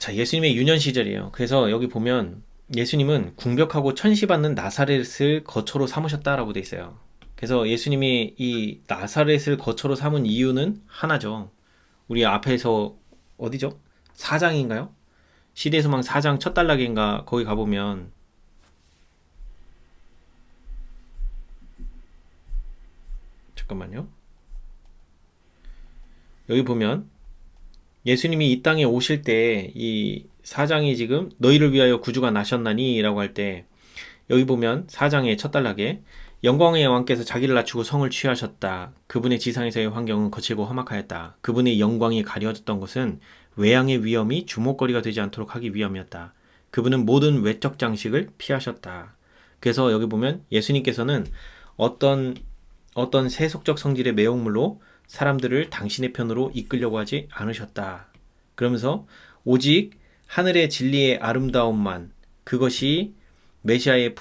자, 예수님의 유년 시절이에요. 그래서 여기 보면 예수님은 궁벽하고 천시받는 나사렛을 거처로 삼으셨다라고 돼 있어요. 그래서 예수님이 이 나사렛을 거처로 삼은 이유는 하나죠. 우리 앞에서 어디죠? 4장인가요? 시대소망 4장 첫 단락인가 거기 가보면 잠깐만요. 여기 보면 예수님이 이 땅에 오실 때 이 4장이 지금 너희를 위하여 구주가 나셨나니 라고 할 때 여기 보면 4장의 첫 단락에 영광의 왕께서 자기를 낮추고 성을 취하셨다. 그분의 지상에서의 환경은 거칠고 험악하였다. 그분의 영광이 가려졌던 것은 외양의 위험이 주목거리가 되지 않도록 하기 위함이었다. 그분은 모든 외적 장식을 피하셨다. 그래서 여기 보면 예수님께서는 어떤 세속적 성질의 매혹물로 사람들을 당신의 편으로 이끌려고 하지 않으셨다. 그러면서 오직 하늘의 진리의 아름다움만 그것이 메시아의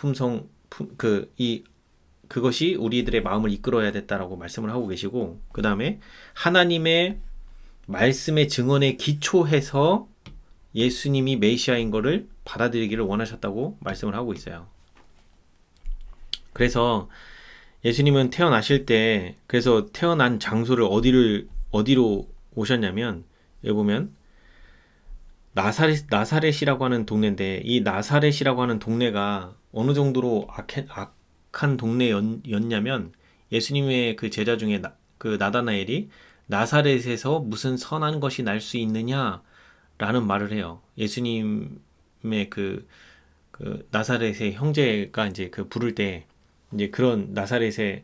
그것이 우리들의 마음을 이끌어야 됐다라고 말씀을 하고 계시고 그 다음에 하나님의 말씀의 증언에 기초해서 예수님이 메시아인 것을 받아들이기를 원하셨다고 말씀을 하고 있어요. 그래서 예수님은 태어나실 때 그래서 태어난 장소를 어디로 오셨냐면 여기 보면 나사렛이라고 하는 동네인데 이 나사렛이라고 하는 동네가 어느 정도로 악한 동네였냐면 예수님의 그 제자 중에 그 나다나엘이 나사렛에서 무슨 선한 것이 날 수 있느냐라는 말을 해요. 예수님의 그 나사렛의 형제가 이제 그 부를 때 이제 그런 나사렛에서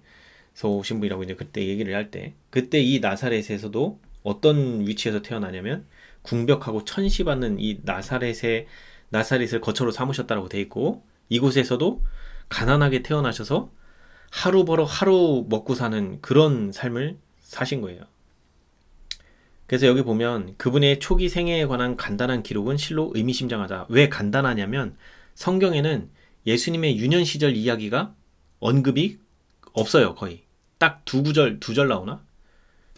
오신 분이라고 이제 그때 얘기를 할 때 그때 이 나사렛에서도 어떤 위치에서 태어나냐면 궁벽하고 천시받는 이 나사렛을 거처로 삼으셨다라고 돼 있고 이곳에서도 가난하게 태어나셔서 하루 벌어 하루 먹고 사는 그런 삶을 사신 거예요. 그래서 여기 보면 그분의 초기 생애에 관한 간단한 기록은 실로 의미심장하다. 왜 간단하냐면 성경에는 예수님의 유년 시절 이야기가 언급이 없어요. 거의 딱 두 절 나오나?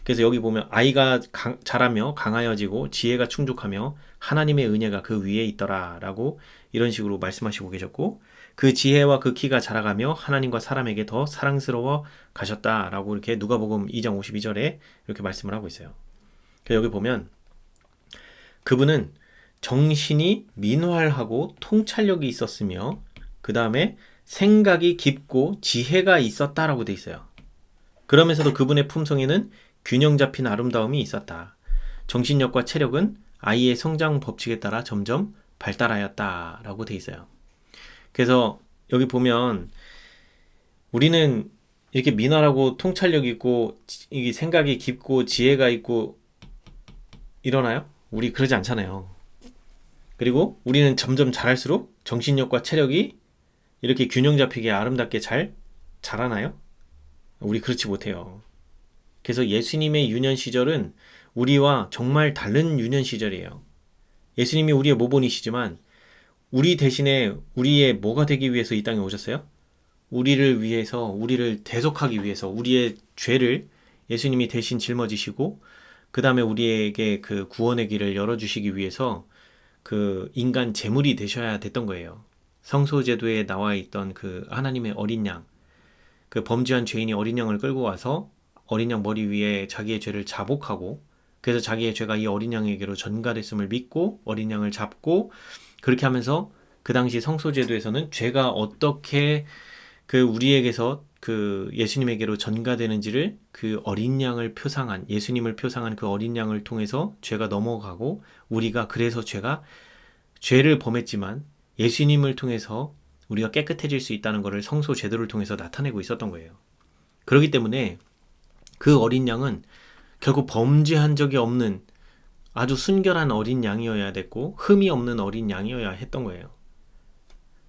그래서 여기 보면 아이가 자라며 강하여지고 지혜가 충족하며 하나님의 은혜가 그 위에 있더라 라고 이런 식으로 말씀하시고 계셨고 그 지혜와 그 키가 자라가며 하나님과 사람에게 더 사랑스러워 가셨다라고 이렇게 누가복음 2장 52절에 이렇게 말씀을 하고 있어요. 그래서 여기 보면 그분은 정신이 민활하고 통찰력이 있었으며 그 다음에 생각이 깊고 지혜가 있었다라고 돼 있어요. 그러면서도 그분의 품성에는 균형 잡힌 아름다움이 있었다. 정신력과 체력은 아이의 성장 법칙에 따라 점점 발달하였다라고 돼 있어요. 그래서 여기 보면 우리는 이렇게 민활하고 통찰력 있고 이게 생각이 깊고 지혜가 있고 이러나요? 우리 그러지 않잖아요. 그리고 우리는 점점 자랄수록 정신력과 체력이 이렇게 균형 잡히게 아름답게 잘 자라나요? 우리 그렇지 못해요. 그래서 예수님의 유년 시절은 우리와 정말 다른 유년 시절이에요. 예수님이 우리의 모본이시지만 우리 대신에 우리의 뭐가 되기 위해서 이 땅에 오셨어요? 우리를 위해서, 우리를 대속하기 위해서 우리의 죄를 예수님이 대신 짊어지시고 그 다음에 우리에게 그 구원의 길을 열어주시기 위해서 그 인간 제물이 되셔야 됐던 거예요. 성소제도에 나와 있던 그 하나님의 어린 양, 그 범죄한 죄인이 어린 양을 끌고 와서 어린 양 머리 위에 자기의 죄를 자복하고 그래서 자기의 죄가 이 어린 양에게로 전가됐음을 믿고 어린 양을 잡고 그렇게 하면서 그 당시 성소제도에서는 죄가 어떻게 그 우리에게서 그 예수님에게로 전가되는지를 그 어린 양을 표상한 예수님을 표상한 그 어린 양을 통해서 죄가 넘어가고 우리가 그래서 죄를 범했지만 예수님을 통해서 우리가 깨끗해질 수 있다는 것을 성소 제도를 통해서 나타내고 있었던 거예요. 그렇기 때문에 그 어린 양은 결국 범죄한 적이 없는 아주 순결한 어린 양이어야 됐고 흠이 없는 어린 양이어야 했던 거예요.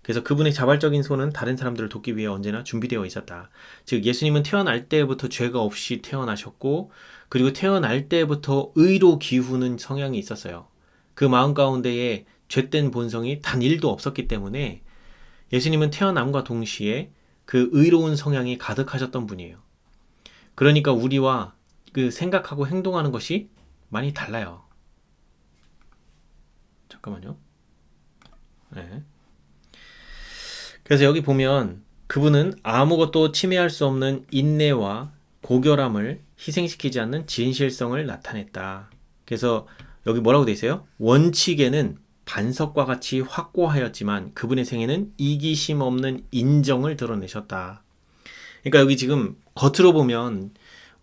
그래서 그분의 자발적인 손은 다른 사람들을 돕기 위해 언제나 준비되어 있었다. 즉 예수님은 태어날 때부터 죄가 없이 태어나셨고 그리고 태어날 때부터 의로 기우는 성향이 있었어요. 그 마음 가운데에 죄된 본성이 단 1도 없었기 때문에 예수님은 태어남과 동시에 그 의로운 성향이 가득하셨던 분이에요. 그러니까 우리와 그 생각하고 행동하는 것이 많이 달라요. 잠깐만요. 네. 그래서 여기 보면 그분은 아무것도 침해할 수 없는 인내와 고결함을 희생시키지 않는 진실성을 나타냈다. 그래서 여기 뭐라고 돼 있어요? 원칙에는 반석과 같이 확고하였지만 그분의 생애는 이기심 없는 인정을 드러내셨다. 그러니까 여기 지금 겉으로 보면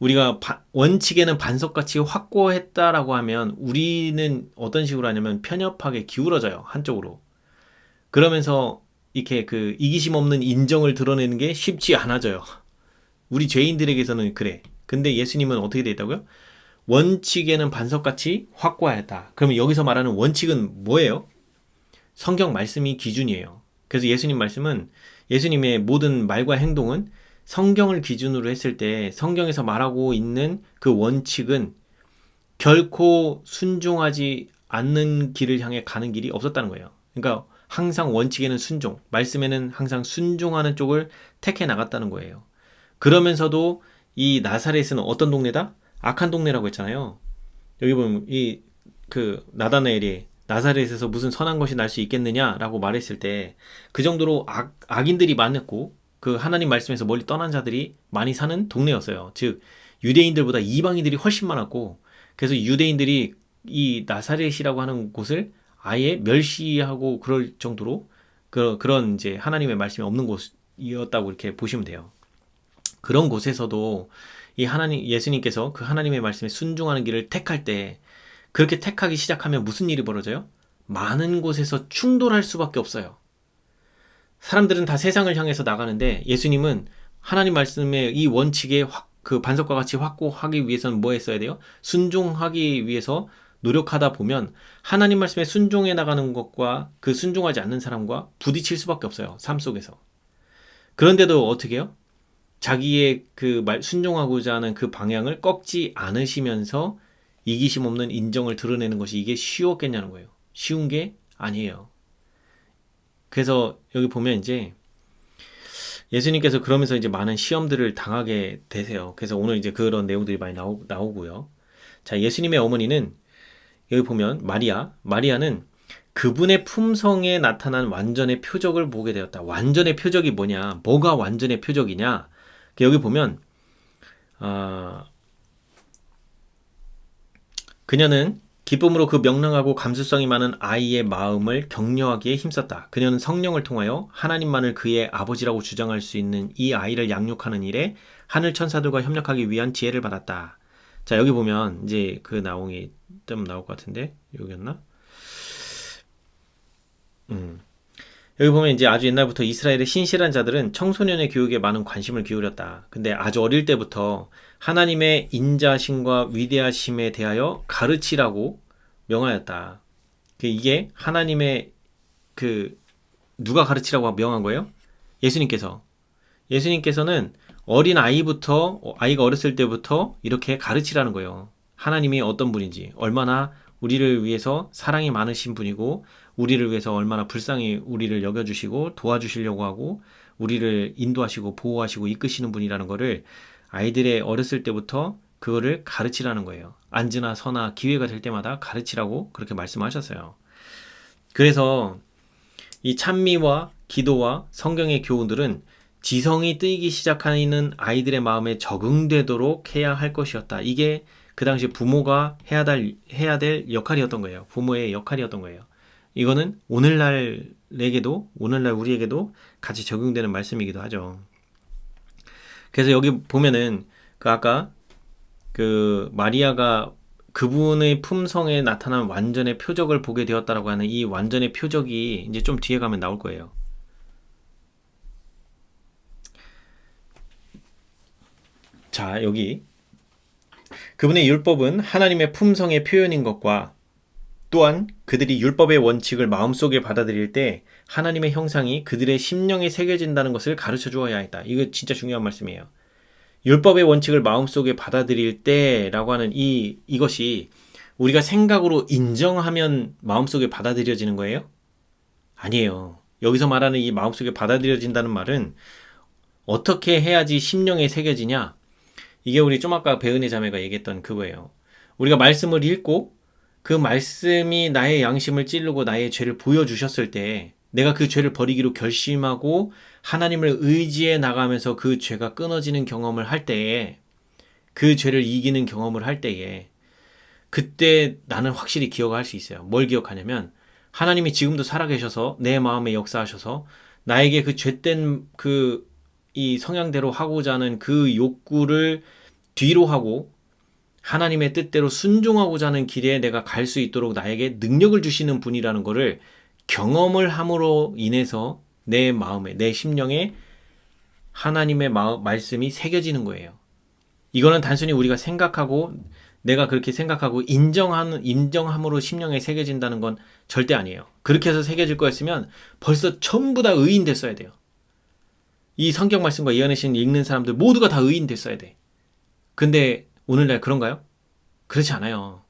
우리가 원칙에는 반석같이 확고했다라고 하면 우리는 어떤 식으로 하냐면 편협하게 기울어져요. 한쪽으로. 그러면서 이렇게 그 이기심 없는 인정을 드러내는 게 쉽지 않아져요. 우리 죄인들에게서는 그래. 근데 예수님은 어떻게 돼 있다고요? 원칙에는 반석같이 확고하였다. 그러면 여기서 말하는 원칙은 뭐예요? 성경 말씀이 기준이에요. 그래서 예수님 말씀은 예수님의 모든 말과 행동은 성경을 기준으로 했을 때 성경에서 말하고 있는 그 원칙은 결코 순종하지 않는 길을 향해 가는 길이 없었다는 거예요. 그러니까 항상 원칙에는 순종, 말씀에는 항상 순종하는 쪽을 택해 나갔다는 거예요. 그러면서도 이 나사렛은 어떤 동네다? 악한 동네라고 했잖아요. 여기 보면 이 그 나다나엘이 나사렛에서 무슨 선한 것이 날 수 있겠느냐라고 말했을 때 그 정도로 악인들이 많았고 그 하나님 말씀에서 멀리 떠난 자들이 많이 사는 동네였어요. 즉 유대인들보다 이방인들이 훨씬 많았고 그래서 유대인들이 이 나사렛이라고 하는 곳을 아예 멸시하고 그럴 정도로 그런 이제 하나님의 말씀이 없는 곳이었다고 이렇게 보시면 돼요. 그런 곳에서도 이 하나님 예수님께서 그 하나님의 말씀에 순종하는 길을 택할 때 그렇게 택하기 시작하면 무슨 일이 벌어져요? 많은 곳에서 충돌할 수밖에 없어요. 사람들은 다 세상을 향해서 나가는데 예수님은 하나님 말씀의 이 원칙에 그 반석과 같이 확고하기 위해서는 뭐 했어야 돼요? 순종하기 위해서 노력하다 보면 하나님 말씀에 순종해 나가는 것과 그 순종하지 않는 사람과 부딪힐 수밖에 없어요. 삶 속에서. 그런데도 어떻게 해요? 자기의 그 순종하고자 하는 그 방향을 꺾지 않으시면서 이기심 없는 인정을 드러내는 것이 이게 쉬웠겠냐는 거예요. 쉬운 게 아니에요. 그래서 여기 보면 이제 예수님께서 그러면서 이제 많은 시험들을 당하게 되세요. 그래서 오늘 이제 그런 내용들이 많이 나오고요. 자, 예수님의 어머니는 여기 보면 마리아는 그분의 품성에 나타난 완전의 표적을 보게 되었다. 완전의 표적이 뭐냐? 뭐가 완전의 표적이냐? 여기 보면 그녀는 기쁨으로 그 명랑하고 감수성이 많은 아이의 마음을 격려하기에 힘썼다. 그녀는 성령을 통하여 하나님만을 그의 아버지라고 주장할 수 있는 이 아이를 양육하는 일에 하늘 천사들과 협력하기 위한 지혜를 받았다. 자, 여기 보면 이제 그 내용이 좀 나올 것 같은데 여기였나? 여기 보면 이제 아주 옛날부터 이스라엘의 신실한 자들은 청소년의 교육에 많은 관심을 기울였다. 근데 아주 어릴 때부터 하나님의 인자심과 위대하심에 대하여 가르치라고 명하였다. 이게 하나님의 누가 가르치라고 명한 거예요? 예수님께서는 어린 아이부터 아이가 어렸을 때부터 이렇게 가르치라는 거예요. 하나님이 어떤 분인지, 얼마나 우리를 위해서 사랑이 많으신 분이고 우리를 위해서 얼마나 불쌍히 우리를 여겨주시고 도와주시려고 하고 우리를 인도하시고 보호하시고 이끄시는 분이라는 거를 아이들의 어렸을 때부터 그거를 가르치라는 거예요. 앉으나 서나 기회가 될 때마다 가르치라고 그렇게 말씀하셨어요. 그래서 이 찬미와 기도와 성경의 교훈들은 지성이 뜨이기 시작하는 아이들의 마음에 적응되도록 해야 할 것이었다. 이게 그 당시 부모가 해야 될 역할이었던 거예요. 부모의 역할이었던 거예요. 이거는 오늘날 우리에게도 같이 적용되는 말씀이기도 하죠. 그래서 여기 보면은 아까 마리아가 그분의 품성에 나타난 완전의 표적을 보게 되었다라고 하는 이 완전의 표적이 이제 좀 뒤에 가면 나올 거예요. 자, 여기 그분의 율법은 하나님의 품성의 표현인 것과 또한 그들이 율법의 원칙을 마음속에 받아들일 때 하나님의 형상이 그들의 심령에 새겨진다는 것을 가르쳐 주어야 했다. 이거 진짜 중요한 말씀이에요. 율법의 원칙을 마음속에 받아들일 때라고 하는 이것이 우리가 생각으로 인정하면 마음속에 받아들여지는 거예요? 아니에요. 여기서 말하는 이 마음속에 받아들여진다는 말은 어떻게 해야지 심령에 새겨지냐? 이게 우리 좀 아까 배은혜 자매가 얘기했던 그거예요. 우리가 말씀을 읽고 그 말씀이 나의 양심을 찌르고 나의 죄를 보여주셨을 때 내가 그 죄를 버리기로 결심하고 하나님을 의지해 나가면서 그 죄가 끊어지는 경험을 할 때에, 그 죄를 이기는 경험을 할 때에, 그때 나는 확실히 기억할 수 있어요. 뭘 기억하냐면 하나님이 지금도 살아계셔서 내 마음에 역사하셔서 나에게 그 죄된 이 성향대로 하고자 하는 그 욕구를 뒤로 하고 하나님의 뜻대로 순종하고자 하는 길에 내가 갈 수 있도록 나에게 능력을 주시는 분이라는 것을 경험을 함으로 인해서 내 마음에, 내 심령에 하나님의 말씀이 새겨지는 거예요. 이거는 단순히 우리가 생각하고 내가 그렇게 생각하고 인정함으로 심령에 새겨진다는 건 절대 아니에요. 그렇게 해서 새겨질 거였으면 벌써 전부 다 의인 됐어야 돼요. 이 성경 말씀과 예언의 신 읽는 사람들 모두가 다 의인 됐어야 돼. 근데 오늘날 그런가요? 그렇지 않아요.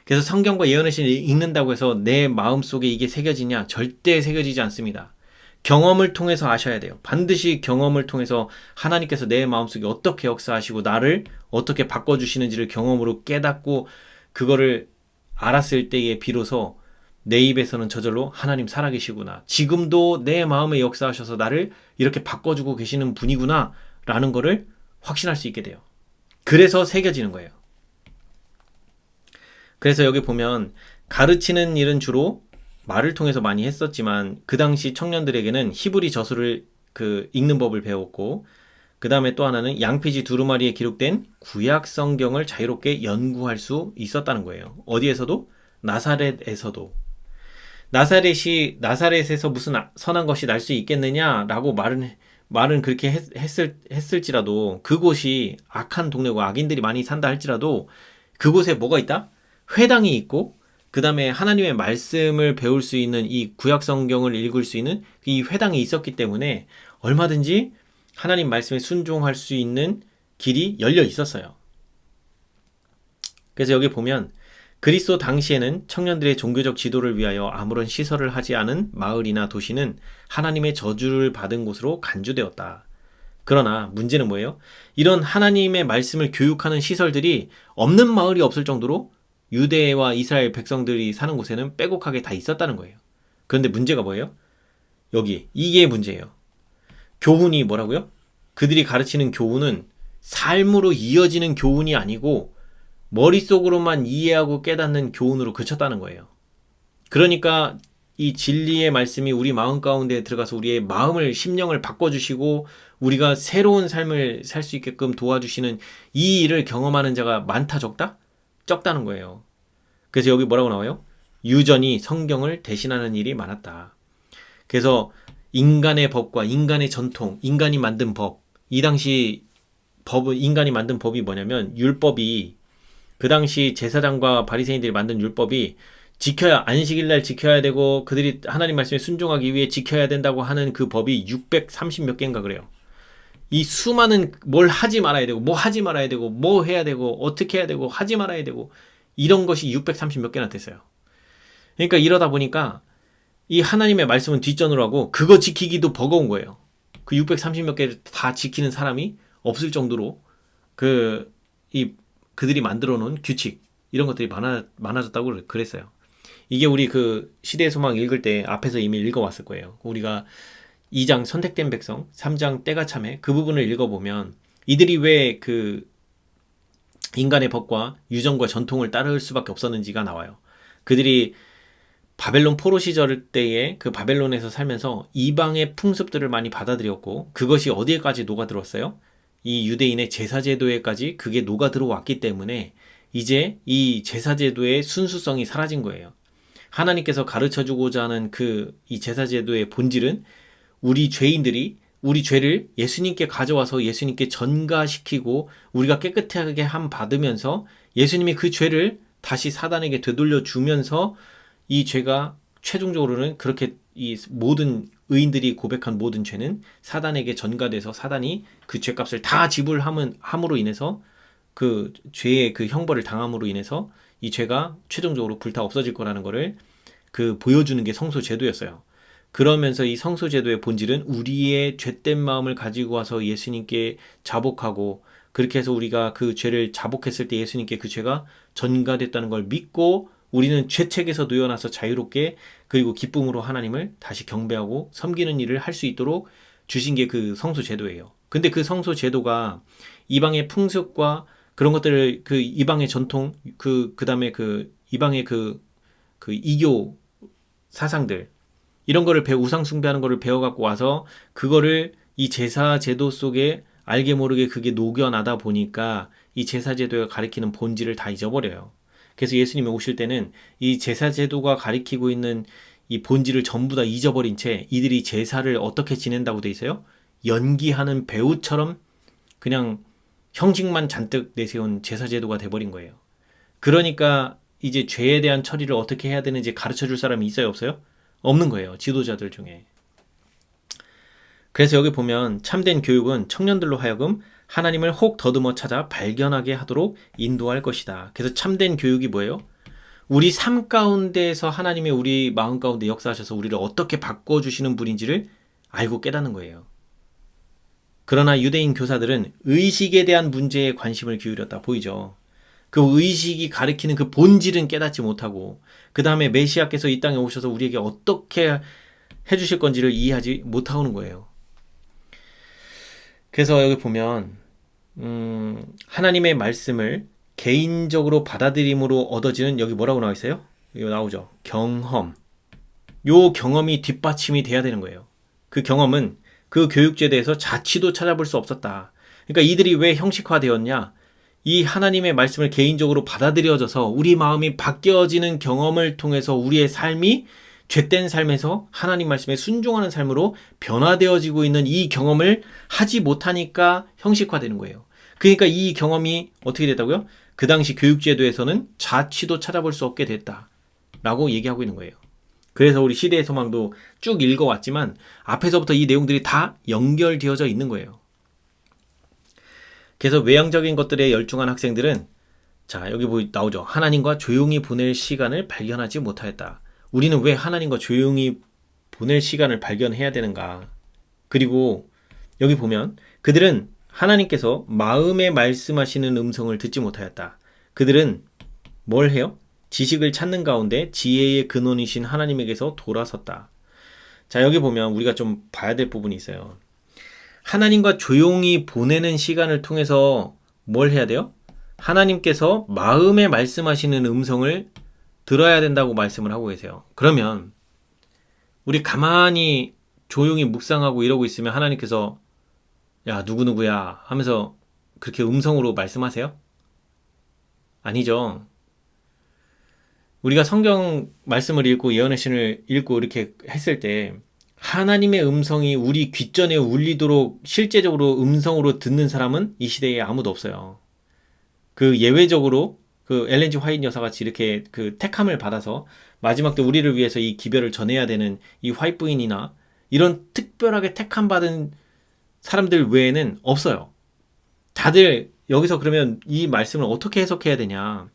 그래서 성경과 예언의 신을 읽는다고 해서 내 마음속에 이게 새겨지냐? 절대 새겨지지 않습니다. 경험을 통해서 아셔야 돼요. 반드시 경험을 통해서 하나님께서 내 마음속에 어떻게 역사하시고 나를 어떻게 바꿔주시는지를 경험으로 깨닫고 그거를 알았을 때에 비로소 내 입에서는 저절로 하나님 살아계시구나, 지금도 내 마음에 역사하셔서 나를 이렇게 바꿔주고 계시는 분이구나 라는 거를 확신할 수 있게 돼요. 그래서 새겨지는 거예요. 그래서 여기 보면 가르치는 일은 주로 말을 통해서 많이 했었지만 그 당시 청년들에게는 히브리 저수를 읽는 법을 배웠고, 그 다음에 또 하나는 양피지 두루마리에 기록된 구약 성경을 자유롭게 연구할 수 있었다는 거예요. 어디에서도? 나사렛에서도. 나사렛에서 무슨 선한 것이 날 수 있겠느냐라고 말은 그렇게 했을지라도, 그곳이 악한 동네고 악인들이 많이 산다 할지라도 그곳에 뭐가 있다? 회당이 있고, 그 다음에 하나님의 말씀을 배울 수 있는, 이 구약 성경을 읽을 수 있는 이 회당이 있었기 때문에 얼마든지 하나님 말씀에 순종할 수 있는 길이 열려 있었어요. 그래서 여기 보면 그리스도 당시에는 청년들의 종교적 지도를 위하여 아무런 시설을 하지 않은 마을이나 도시는 하나님의 저주를 받은 곳으로 간주되었다. 그러나 문제는 뭐예요? 이런 하나님의 말씀을 교육하는 시설들이 없는 마을이 없을 정도로 유대와 이스라엘 백성들이 사는 곳에는 빼곡하게 다 있었다는 거예요. 그런데 문제가 뭐예요? 이게 문제예요. 교훈이 뭐라고요? 그들이 가르치는 교훈은 삶으로 이어지는 교훈이 아니고 머릿속으로만 이해하고 깨닫는 교훈으로 그쳤다는 거예요. 그러니까 이 진리의 말씀이 우리 마음 가운데 들어가서 우리의 마음을, 심령을 바꿔주시고 우리가 새로운 삶을 살 수 있게끔 도와주시는 이 일을 경험하는 자가 많다, 적다? 적다는 거예요. 그래서 여기 뭐라고 나와요? 유전이 성경을 대신하는 일이 많았다. 그래서 인간의 법과 인간의 전통, 인간이 만든 법, 이 당시 인간이 만든 법이 뭐냐면 율법이, 그 당시 제사장과 바리새인들이 만든 율법이 안식일날 지켜야 되고 그들이 하나님 말씀에 순종하기 위해 지켜야 된다고 하는 그 법이 630 몇 개인가 그래요. 이 수많은 뭘 하지 말아야 되고 뭐 하지 말아야 되고 뭐 해야 되고 어떻게 해야 되고 하지 말아야 되고 이런 것이 630 몇 개나 됐어요. 그러니까 이러다 보니까 이 하나님의 말씀은 뒷전으로 하고 그거 지키기도 버거운 거예요. 그 630 몇 개를 다 지키는 사람이 없을 정도로 그들이 만들어 놓은 규칙, 이런 것들이 많아졌다고 그랬어요. 이게 우리 시대의 소망 읽을 때 앞에서 이미 읽어왔을 거예요. 우리가 2장 선택된 백성, 3장 때가 참해, 그 부분을 읽어보면 이들이 왜 인간의 법과 유전과 전통을 따를 수밖에 없었는지가 나와요. 그들이 바벨론 포로 시절 때에 그 바벨론에서 살면서 이방의 풍습들을 많이 받아들였고 그것이 어디에까지 녹아들었어요? 이 유대인의 제사제도에까지 그게 녹아들어왔기 때문에 이제 이 제사제도의 순수성이 사라진 거예요. 하나님께서 가르쳐주고자 하는 이 제사제도의 본질은 우리 죄인들이 우리 죄를 예수님께 가져와서 예수님께 전가시키고 우리가 깨끗하게 함 받으면서 예수님이 그 죄를 다시 사단에게 되돌려 주면서 이 죄가 최종적으로는 그렇게 이 모든 의인들이 고백한 모든 죄는 사단에게 전가돼서 사단이 그 죄값을 다 지불함으로 인해서 그 죄의 그 형벌을 당함으로 인해서 이 죄가 최종적으로 불타 없어질 거라는 거를 보여주는 게 성소제도였어요. 그러면서 이 성소제도의 본질은 우리의 죄된 마음을 가지고 와서 예수님께 자복하고, 그렇게 해서 우리가 그 죄를 자복했을 때 예수님께 그 죄가 전가됐다는 걸 믿고 우리는 죄책에서 놓여나서 자유롭게 그리고 기쁨으로 하나님을 다시 경배하고 섬기는 일을 할 수 있도록 주신 게 그 성소 제도예요. 근데 그 성소 제도가 이방의 풍습과 그런 것들을 그 이방의 전통 그다음에 그 이방의 그 이교 사상들 이런 거를 우상 숭배하는 거를 배워 갖고 와서 그거를 이 제사 제도 속에 알게 모르게 그게 녹여나다 보니까 이 제사 제도가 가리키는 본질을 다 잊어버려요. 그래서 예수님이 오실 때는 이 제사 제도가 가리키고 있는 이 본질을 전부 다 잊어버린 채 이들이 제사를 어떻게 지낸다고 돼 있어요? 연기하는 배우처럼 그냥 형식만 잔뜩 내세운 제사 제도가 돼버린 거예요. 그러니까 이제 죄에 대한 처리를 어떻게 해야 되는지 가르쳐 줄 사람이 있어요, 없어요? 없는 거예요, 지도자들 중에. 그래서 여기 보면 참된 교육은 청년들로 하여금 하나님을 혹 더듬어 찾아 발견하게 하도록 인도할 것이다. 그래서 참된 교육이 뭐예요? 우리 삶 가운데에서 하나님이 우리 마음 가운데 역사하셔서 우리를 어떻게 바꿔주시는 분인지를 알고 깨닫는 거예요. 그러나 유대인 교사들은 의식에 대한 문제에 관심을 기울였다 보이죠. 그 의식이 가리키는 그 본질은 깨닫지 못하고 그 다음에 메시아께서 이 땅에 오셔서 우리에게 어떻게 해주실 건지를 이해하지 못하는 거예요. 그래서 여기 보면 하나님의 말씀을 개인적으로 받아들임으로 얻어지는 여기 뭐라고 나와 있어요? 이거 나오죠. 경험. 요 경험이 뒷받침이 돼야 되는 거예요. 그 경험은 그 교육제도에서 자취도 찾아볼 수 없었다. 그러니까 이들이 왜 형식화되었냐? 이 하나님의 말씀을 개인적으로 받아들여져서 우리 마음이 바뀌어지는 경험을 통해서 우리의 삶이 죄된 삶에서 하나님 말씀에 순종하는 삶으로 변화되어지고 있는 이 경험을 하지 못하니까 형식화되는 거예요. 그러니까 이 경험이 어떻게 됐다고요? 그 당시 교육제도에서는 자취도 찾아볼 수 없게 됐다라고 얘기하고 있는 거예요. 그래서 우리 시대의 소망도 쭉 읽어왔지만 앞에서부터 이 내용들이 다 연결되어져 있는 거예요. 그래서 외향적인 것들에 열중한 학생들은 자 여기 나오죠. 하나님과 조용히 보낼 시간을 발견하지 못하였다. 우리는 왜 하나님과 조용히 보낼 시간을 발견해야 되는가? 그리고 여기 보면 그들은 하나님께서 마음에 말씀하시는 음성을 듣지 못하였다. 그들은 뭘 해요? 지식을 찾는 가운데 지혜의 근원이신 하나님에게서 돌아섰다. 자, 여기 보면 우리가 좀 봐야 될 부분이 있어요. 하나님과 조용히 보내는 시간을 통해서 뭘 해야 돼요? 하나님께서 마음에 말씀하시는 음성을 들어야 된다고 말씀을 하고 계세요. 그러면 우리 가만히 조용히 묵상하고 이러고 있으면 하나님께서 야 누구누구야 하면서 그렇게 음성으로 말씀하세요? 아니죠. 우리가 성경 말씀을 읽고 예언의 신을 읽고 이렇게 했을 때 하나님의 음성이 우리 귓전에 울리도록 실제적으로 음성으로 듣는 사람은 이 시대에 아무도 없어요. 그 예외적으로 그 엘렌 G 화이트 여사 같이 이렇게 그 택함을 받아서 마지막 때 우리를 위해서 이 기별을 전해야 되는 이 화이트 부인이나 이런 특별하게 택함 받은 사람들 외에는 없어요. 다들 여기서 그러면 이 말씀을 어떻게 해석해야 되냐?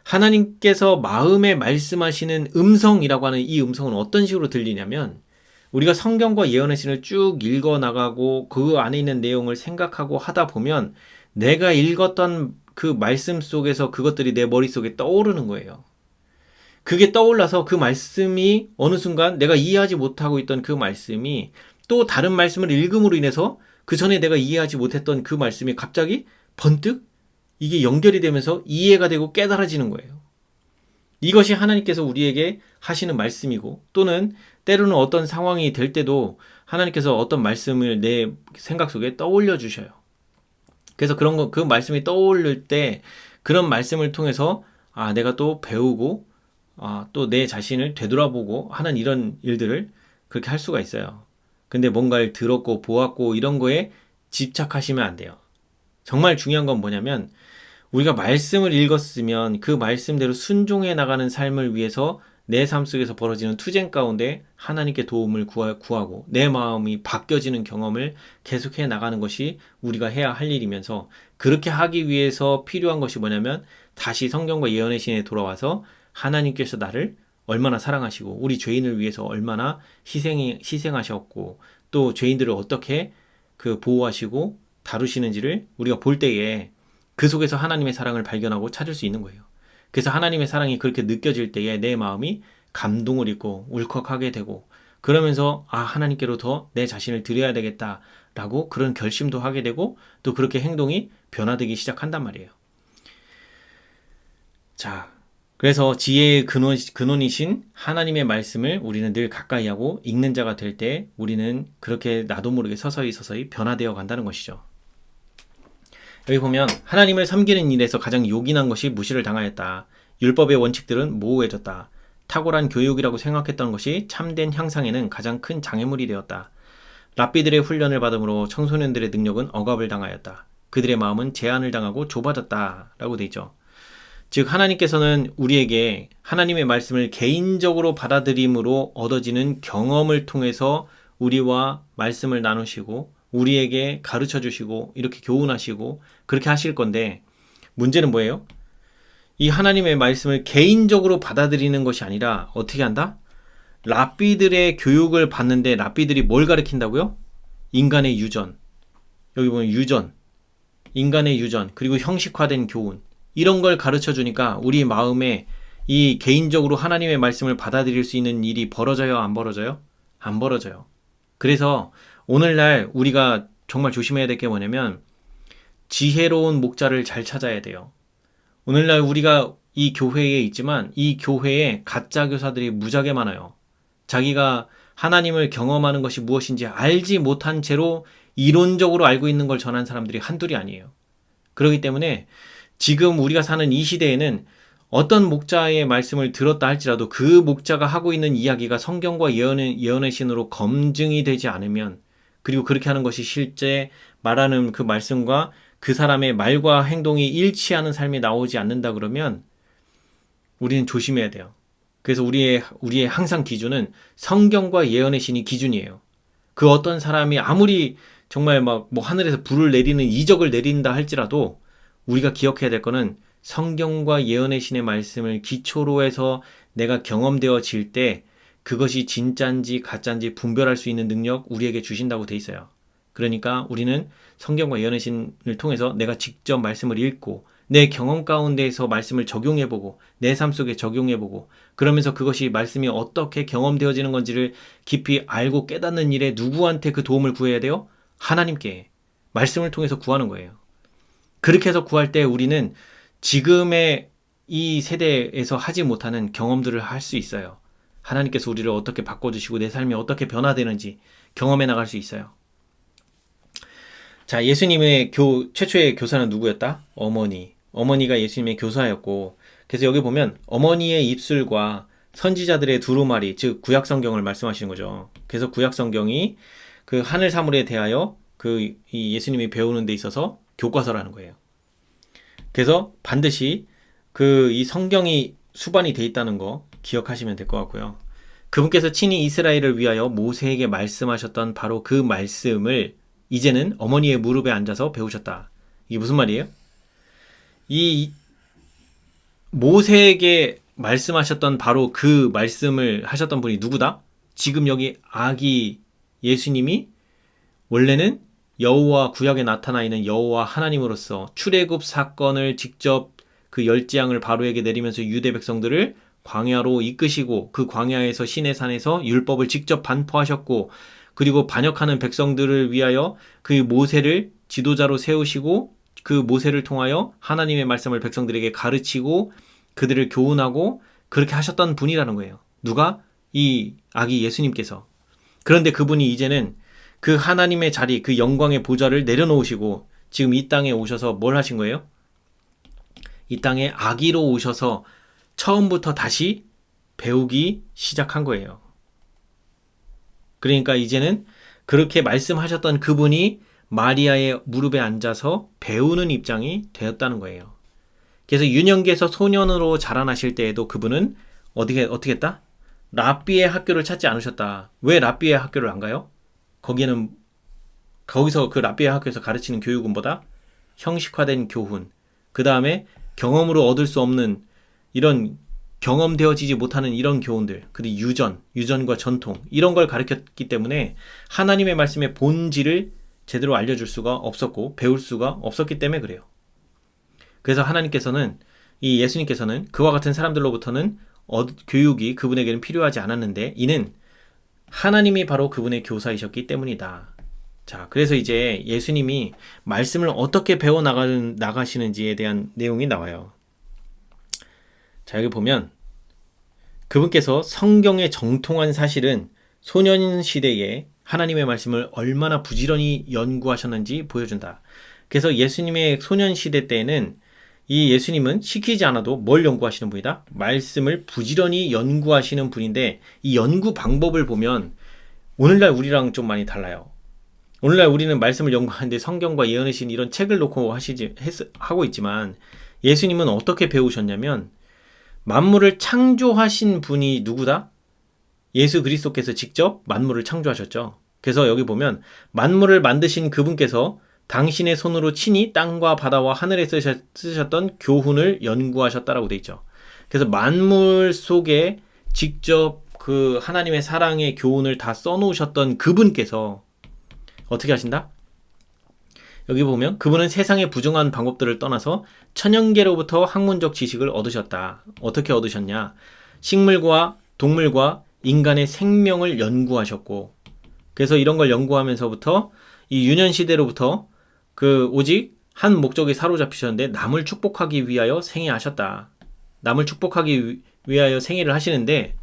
하나님께서 마음에 말씀하시는 음성이라고 하는 이 음성은 어떤 식으로 들리냐면 우리가 성경과 예언의 신을 쭉 읽어 나가고 그 안에 있는 내용을 생각하고 하다 보면 내가 읽었던 그 말씀 속에서 그것들이 내 머릿속에 떠오르는 거예요. 그게 떠올라서 그 말씀이 어느 순간 내가 이해하지 못하고 있던 그 말씀이 또 다른 말씀을 읽음으로 인해서 그 전에 내가 이해하지 못했던 그 말씀이 갑자기 번뜩 이게 연결이 되면서 이해가 되고 깨달아지는 거예요. 이것이 하나님께서 우리에게 하시는 말씀이고 또는 때로는 어떤 상황이 될 때도 하나님께서 어떤 말씀을 내 생각 속에 떠올려 주셔요. 그래서 그 말씀이 떠오를 때 그런 말씀을 통해서 내가 또 배우고 또 내 자신을 되돌아보고 하는 이런 일들을 그렇게 할 수가 있어요. 근데 뭔가를 들었고 보았고 이런 거에 집착하시면 안 돼요. 정말 중요한 건 뭐냐면 우리가 말씀을 읽었으면 그 말씀대로 순종해 나가는 삶을 위해서 내 삶 속에서 벌어지는 투쟁 가운데 하나님께 도움을 구하고 내 마음이 바뀌어지는 경험을 계속해 나가는 것이 우리가 해야 할 일이면서 그렇게 하기 위해서 필요한 것이 뭐냐면 다시 성경과 예언의 신에 돌아와서 하나님께서 나를 얼마나 사랑하시고 우리 죄인을 위해서 얼마나 희생하셨고 또 죄인들을 어떻게 보호하시고 다루시는지를 우리가 볼 때에 그 속에서 하나님의 사랑을 발견하고 찾을 수 있는 거예요. 그래서 하나님의 사랑이 그렇게 느껴질 때에 내 마음이 감동을 입고 울컥하게 되고, 그러면서 하나님께로 더 내 자신을 드려야 되겠다라고 그런 결심도 하게 되고, 또 그렇게 행동이 변화되기 시작한단 말이에요. 자, 그래서 지혜의 근원이신 하나님의 말씀을 우리는 늘 가까이 하고 읽는 자가 될 때 우리는 그렇게 나도 모르게 서서히 변화되어 간다는 것이죠. 여기 보면 하나님을 섬기는 일에서 가장 요긴한 것이 무시를 당하였다. 율법의 원칙들은 모호해졌다. 탁월한 교육이라고 생각했던 것이 참된 향상에는 가장 큰 장애물이 되었다. 랍비들의 훈련을 받음으로 청소년들의 능력은 억압을 당하였다. 그들의 마음은 제한을 당하고 좁아졌다. 라고 되어 있죠. 즉 하나님께서는 우리에게 하나님의 말씀을 개인적으로 받아들임으로 얻어지는 경험을 통해서 우리와 말씀을 나누시고 우리에게 가르쳐 주시고 이렇게 교훈하시고 그렇게 하실 건데, 문제는 뭐예요? 이 하나님의 말씀을 개인적으로 받아들이는 것이 아니라 어떻게 한다? 랍비들의 교육을 받는데 랍비들이 뭘 가르친다고요? 인간의 유전. 여기 보면 유전, 인간의 유전, 그리고 형식화된 교훈, 이런 걸 가르쳐 주니까 우리 마음에 이 개인적으로 하나님의 말씀을 받아들일 수 있는 일이 벌어져요? 안 벌어져요? 안 벌어져요. 그래서 오늘날 우리가 정말 조심해야 될 게 뭐냐면 지혜로운 목자를 잘 찾아야 돼요. 오늘날 우리가 이 교회에 있지만 이 교회에 가짜 교사들이 무지하게 많아요. 자기가 하나님을 경험하는 것이 무엇인지 알지 못한 채로 이론적으로 알고 있는 걸 전한 사람들이 한둘이 아니에요. 그렇기 때문에 지금 우리가 사는 이 시대에는 어떤 목자의 말씀을 들었다 할지라도 그 목자가 하고 있는 이야기가 성경과 예언의 신으로 검증이 되지 않으면, 그리고 그렇게 하는 것이 실제 말하는 그 말씀과 그 사람의 말과 행동이 일치하는 삶이 나오지 않는다 그러면 우리는 조심해야 돼요. 그래서 우리의 항상 기준은 성경과 예언의 신이 기준이에요. 그 어떤 사람이 아무리 정말 막 뭐 하늘에서 불을 내리는 이적을 내린다 할지라도 우리가 기억해야 될 거는 성경과 예언의 신의 말씀을 기초로 해서 내가 경험되어질 때 그것이 진짜인지 가짜인지 분별할 수 있는 능력 우리에게 주신다고 돼 있어요. 그러니까 우리는 성경과 예언의 신을 통해서 내가 직접 말씀을 읽고 내 경험 가운데에서 말씀을 적용해보고 내 삶 속에 적용해보고, 그러면서 그것이 말씀이 어떻게 경험되어지는 건지를 깊이 알고 깨닫는 일에 누구한테 그 도움을 구해야 돼요? 하나님께 말씀을 통해서 구하는 거예요. 그렇게 해서 구할 때 우리는 지금의 이 세대에서 하지 못하는 경험들을 할 수 있어요. 하나님께서 우리를 어떻게 바꿔주시고 내 삶이 어떻게 변화되는지 경험해 나갈 수 있어요. 자, 예수님의 최초의 교사는 누구였다? 어머니가 예수님의 교사였고, 그래서 여기 보면 어머니의 입술과 선지자들의 두루마리, 즉 구약 성경을 말씀하시는 거죠. 그래서 구약 성경이 그 하늘 사물에 대하여 이 예수님이 배우는 데 있어서 교과서라는 거예요. 그래서 반드시 이 성경이 수반이 돼 있다는 거 기억하시면 될 것 같고요. 그분께서 친히 이스라엘을 위하여 모세에게 말씀하셨던 바로 그 말씀을 이제는 어머니의 무릎에 앉아서 배우셨다. 이게 무슨 말이에요? 이 모세에게 말씀하셨던 바로 그 말씀을 하셨던 분이 누구다? 지금 여기 아기 예수님이 원래는 여호와, 구약에 나타나 있는 여호와 하나님으로서 출애굽 사건을 직접 그 열지양을 바로에게 내리면서 유대 백성들을 광야로 이끄시고 그 광야에서 시내산에서 율법을 직접 반포하셨고, 그리고 반역하는 백성들을 위하여 그 모세를 지도자로 세우시고 그 모세를 통하여 하나님의 말씀을 백성들에게 가르치고 그들을 교훈하고 그렇게 하셨던 분이라는 거예요. 누가? 이 아기 예수님께서. 그런데 그분이 이제는 그 하나님의 자리, 그 영광의 보좌를 내려놓으시고 지금 이 땅에 오셔서 뭘 하신 거예요? 이 땅에 아기로 오셔서 처음부터 다시 배우기 시작한 거예요. 그러니까 이제는 그렇게 말씀하셨던 그분이 마리아의 무릎에 앉아서 배우는 입장이 되었다는 거예요. 그래서 유년기에서 소년으로 자라나실 때에도 그분은 어떻게 했다? 랍비의 학교를 찾지 않으셨다. 왜 랍비의 학교를 안 가요? 거기서 그 랍비의 학교에서 가르치는 교육은 뭐다? 형식화된 교훈, 그 다음에 경험으로 얻을 수 없는 이런 경험되어지지 못하는 이런 교훈들, 그리고 유전과 전통, 이런 걸 가르쳤기 때문에 하나님의 말씀의 본질을 제대로 알려줄 수가 없었고 배울 수가 없었기 때문에 그래요. 그래서 하나님께서는 이 예수님께서는 그와 같은 사람들로부터는 교육이 그분에게는 필요하지 않았는데 이는 하나님이 바로 그분의 교사이셨기 때문이다. 자, 그래서 이제 예수님이 말씀을 어떻게 배워 나가시는지에 대한 내용이 나와요. 자, 여기 보면 그분께서 성경의 정통한 사실은 소년 시대에 하나님의 말씀을 얼마나 부지런히 연구하셨는지 보여준다. 그래서 예수님의 소년 시대 때에는 이 예수님은 시키지 않아도 뭘 연구하시는 분이다? 말씀을 부지런히 연구하시는 분인데 이 연구 방법을 보면 오늘날 우리랑 좀 많이 달라요. 오늘날 우리는 말씀을 연구하는데 성경과 예언의 신 이런 책을 놓고 하고 있지만 예수님은 어떻게 배우셨냐면 만물을 창조하신 분이 누구다? 예수 그리스도께서 직접 만물을 창조하셨죠. 그래서 여기 보면 만물을 만드신 그분께서 당신의 손으로 친히 땅과 바다와 하늘에 쓰셨던 교훈을 연구하셨다라고 돼 있죠. 그래서 만물 속에 직접 그 하나님의 사랑의 교훈을 다 써놓으셨던 그분께서 어떻게 하신다? 여기 보면 그분은 세상의 부정한 방법들을 떠나서 천연계로부터 학문적 지식을 얻으셨다. 어떻게 얻으셨냐? 식물과 동물과 인간의 생명을 연구하셨고, 그래서 이런 걸 연구하면서부터 이 유년시대로부터 그 오직 한 목적에 사로잡히셨는데 남을 축복하기 위하여 생애하셨다. 남을 축복하기 위하여 생애를 하시는데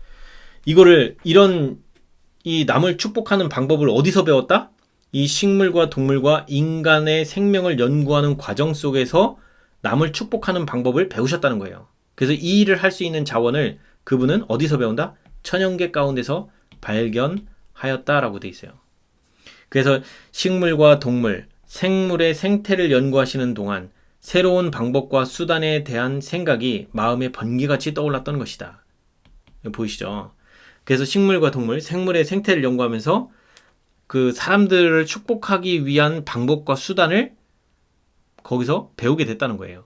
이거를 이 남을 축복하는 방법을 어디서 배웠다? 이 식물과 동물과 인간의 생명을 연구하는 과정 속에서 남을 축복하는 방법을 배우셨다는 거예요. 그래서 이 일을 할 수 있는 자원을 그분은 어디서 배운다? 천연계 가운데서 발견하였다라고 돼 있어요. 그래서 식물과 동물, 생물의 생태를 연구하시는 동안 새로운 방법과 수단에 대한 생각이 마음에 번개같이 떠올랐던 것이다. 보이시죠? 그래서 식물과 동물, 생물의 생태를 연구하면서 그 사람들을 축복하기 위한 방법과 수단을 거기서 배우게 됐다는 거예요.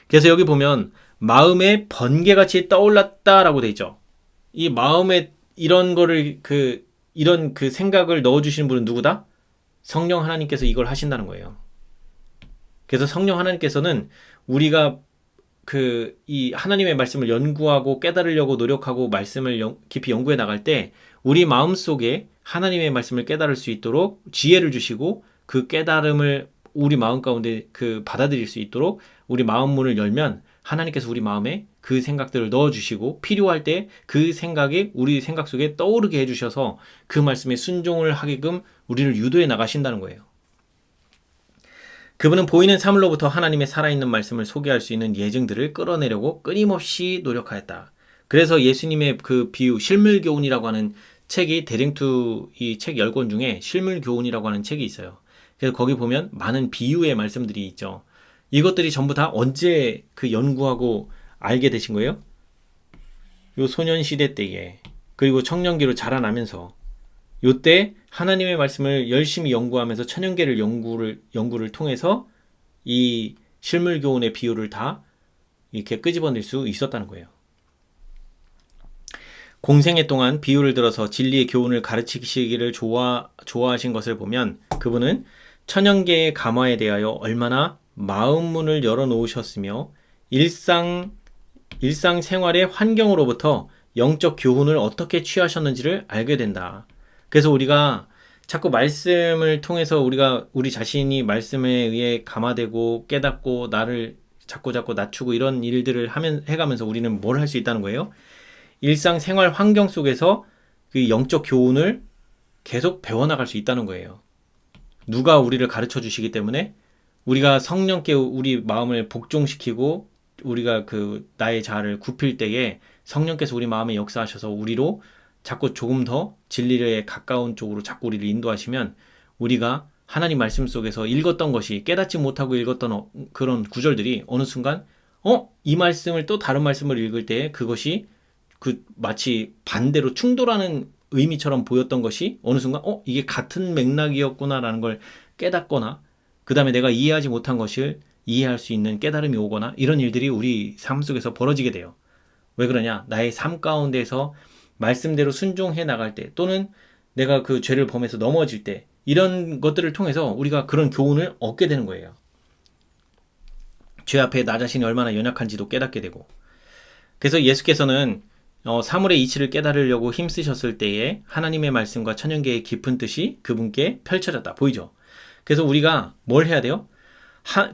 그래서 여기 보면 마음에 번개같이 떠올랐다라고 돼 있죠. 이 마음에 이런 거를 이런 생각을 넣어주시는 분은 누구다? 성령 하나님께서 이걸 하신다는 거예요. 그래서 성령 하나님께서는 우리가 이 하나님의 말씀을 연구하고 깨달으려고 노력하고 말씀을 깊이 연구해 나갈 때 우리 마음 속에 하나님의 말씀을 깨달을 수 있도록 지혜를 주시고 그 깨달음을 우리 마음 가운데 받아들일 수 있도록 우리 마음 문을 열면 하나님께서 우리 마음에 그 생각들을 넣어주시고 필요할 때 그 생각이 우리 생각 속에 떠오르게 해주셔서 그 말씀에 순종을 하게끔 우리를 유도해 나가신다는 거예요. 그분은 보이는 사물로부터 하나님의 살아있는 말씀을 소개할 수 있는 예증들을 끌어내려고 끊임없이 노력하였다. 그래서 예수님의 그 비유 실물교훈이라고 하는 책이 대랭투 이 책 10권 중에 실물교훈이라고 하는 책이 있어요. 그래서 거기 보면 많은 비유의 말씀들이 있죠. 이것들이 전부 다 언제 연구하고 알게 되신 거예요? 요 소년시대 때에, 그리고 청년기로 자라나면서 요때 하나님의 말씀을 열심히 연구하면서 천연계를 연구를 통해서 이 실물교훈의 비유를 다 이렇게 끄집어낼 수 있었다는 거예요. 공생애 동안 비유를 들어서 진리의 교훈을 가르치시기를 좋아하신 것을 보면 그분은 천연계의 감화에 대하여 얼마나 마음문을 열어놓으셨으며 일상생활의 환경으로부터 영적 교훈을 어떻게 취하셨는지를 알게 된다. 그래서 우리가 자꾸 말씀을 통해서 우리 자신이 말씀에 의해 감화되고 깨닫고 나를 자꾸 낮추고 이런 일들을 해가면서 우리는 뭘 할 수 있다는 거예요? 일상생활 환경 속에서 그 영적 교훈을 계속 배워나갈 수 있다는 거예요. 누가 우리를 가르쳐 주시기 때문에 우리가 성령께 우리 마음을 복종시키고 우리가 나의 자아를 굽힐 때에 성령께서 우리 마음에 역사하셔서 우리로 자꾸 조금 더 진리에 가까운 쪽으로 자꾸 우리를 인도하시면 우리가 하나님 말씀 속에서 읽었던 것이 깨닫지 못하고 읽었던 그런 구절들이 어느 순간 이 말씀을 또 다른 말씀을 읽을 때 그것이 마치 반대로 충돌하는 의미처럼 보였던 것이 어느 순간 이게 같은 맥락이었구나라는 걸 깨닫거나 그 다음에 내가 이해하지 못한 것을 이해할 수 있는 깨달음이 오거나 이런 일들이 우리 삶 속에서 벌어지게 돼요. 왜 그러냐? 나의 삶 가운데서 말씀대로 순종해 나갈 때 또는 내가 그 죄를 범해서 넘어질 때 이런 것들을 통해서 우리가 그런 교훈을 얻게 되는 거예요. 죄 앞에 나 자신이 얼마나 연약한지도 깨닫게 되고. 그래서 예수께서는 사물의 이치를 깨달으려고 힘쓰셨을 때에 하나님의 말씀과 천연계의 깊은 뜻이 그분께 펼쳐졌다. 보이죠? 그래서 우리가 뭘 해야 돼요?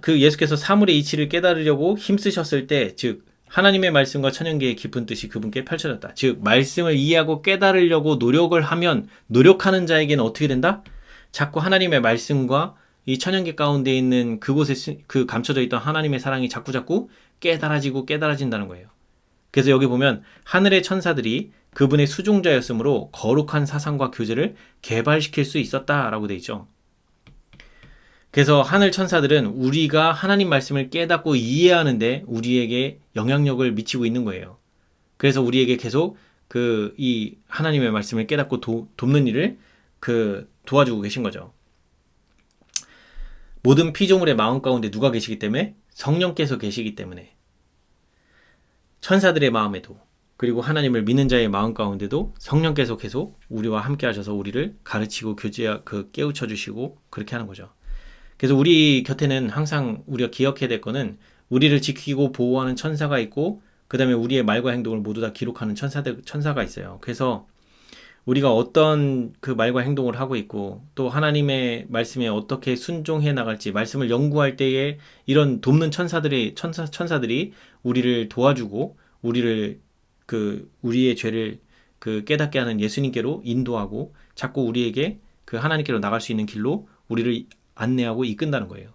그 예수께서 사물의 이치를 깨달으려고 힘쓰셨을 때, 즉 하나님의 말씀과 천연계의 깊은 뜻이 그분께 펼쳐졌다. 즉 말씀을 이해하고 깨달으려고 노력을 하면, 노력하는 자에게는 어떻게 된다? 자꾸 하나님의 말씀과 이 천연계 가운데 있는 그곳에 그 감춰져 있던 하나님의 사랑이 자꾸자꾸 깨달아진다는 거예요. 그래서 여기 보면 하늘의 천사들이 그분의 수종자였으므로 거룩한 사상과 교제를 개발시킬 수 있었다라고 돼 있죠. 그래서 하늘 천사들은 우리가 하나님 말씀을 깨닫고 이해하는데 우리에게 영향력을 미치고 있는 거예요. 그래서 우리에게 계속 이 하나님의 말씀을 깨닫고 돕는 일을 도와주고 계신 거죠. 모든 피조물의 마음 가운데 누가 계시기 때문에? 성령께서 계시기 때문에. 천사들의 마음에도, 그리고 하나님을 믿는 자의 마음 가운데도 성령께서 계속 우리와 함께 하셔서 우리를 가르치고 깨우쳐 주시고 그렇게 하는 거죠. 그래서 우리 곁에는 항상 우리가 기억해야 될 거는 우리를 지키고 보호하는 천사가 있고, 그 다음에 우리의 말과 행동을 모두 다 기록하는 천사가 있어요. 그래서 우리가 어떤 그 말과 행동을 하고 있고, 또 하나님의 말씀에 어떻게 순종해 나갈지, 말씀을 연구할 때에 이런 돕는 천사들이 우리를 도와주고, 우리의 죄를 깨닫게 하는 예수님께로 인도하고, 자꾸 우리에게 하나님께로 나갈 수 있는 길로 우리를 안내하고 이끈다는 거예요.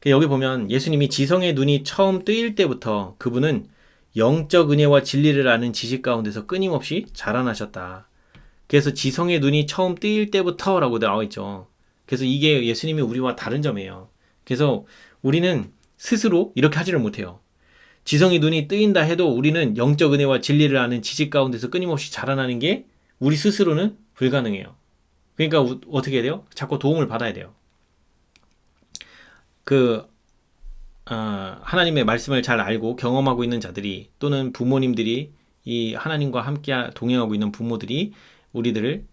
여기 보면 예수님이 지성의 눈이 처음 뜨일 때부터 그분은 영적 은혜와 진리를 아는 지식 가운데서 끊임없이 자라나셨다. 그래서 지성의 눈이 처음 뜨일 때부터 라고 나와 있죠. 그래서 이게 예수님이 우리와 다른 점이에요. 그래서 우리는 스스로 이렇게 하지를 못해요. 지성의 눈이 뜨인다 해도 우리는 영적 은혜와 진리를 아는 지식 가운데서 끊임없이 자라나는 게 우리 스스로는 불가능해요. 그러니까 어떻게 해야 돼요? 자꾸 도움을 받아야 돼요. 하나님의 말씀을 잘 알고 경험하고 있는 자들이, 또는 부모님들이, 이 하나님과 함께 동행하고 있는 부모들이 우리들을,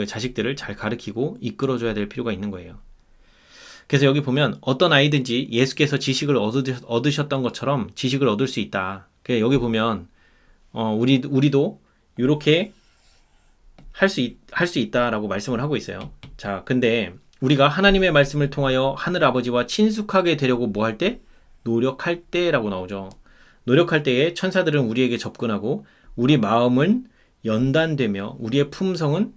자식들을 잘 가르치고 이끌어줘야 될 필요가 있는 거예요. 그래서 여기 보면 어떤 아이든지 예수께서 지식을 얻으셨던 것처럼 지식을 얻을 수 있다. 그래서 여기 보면 우리도 이렇게 할 수 있다라고 말씀을 하고 있어요. 자, 근데 우리가 하나님의 말씀을 통하여 하늘 아버지와 친숙하게 되려고 뭐 할 때? 노력할 때라고 나오죠. 노력할 때에 천사들은 우리에게 접근하고 우리 마음은 연단되며 우리의 품성은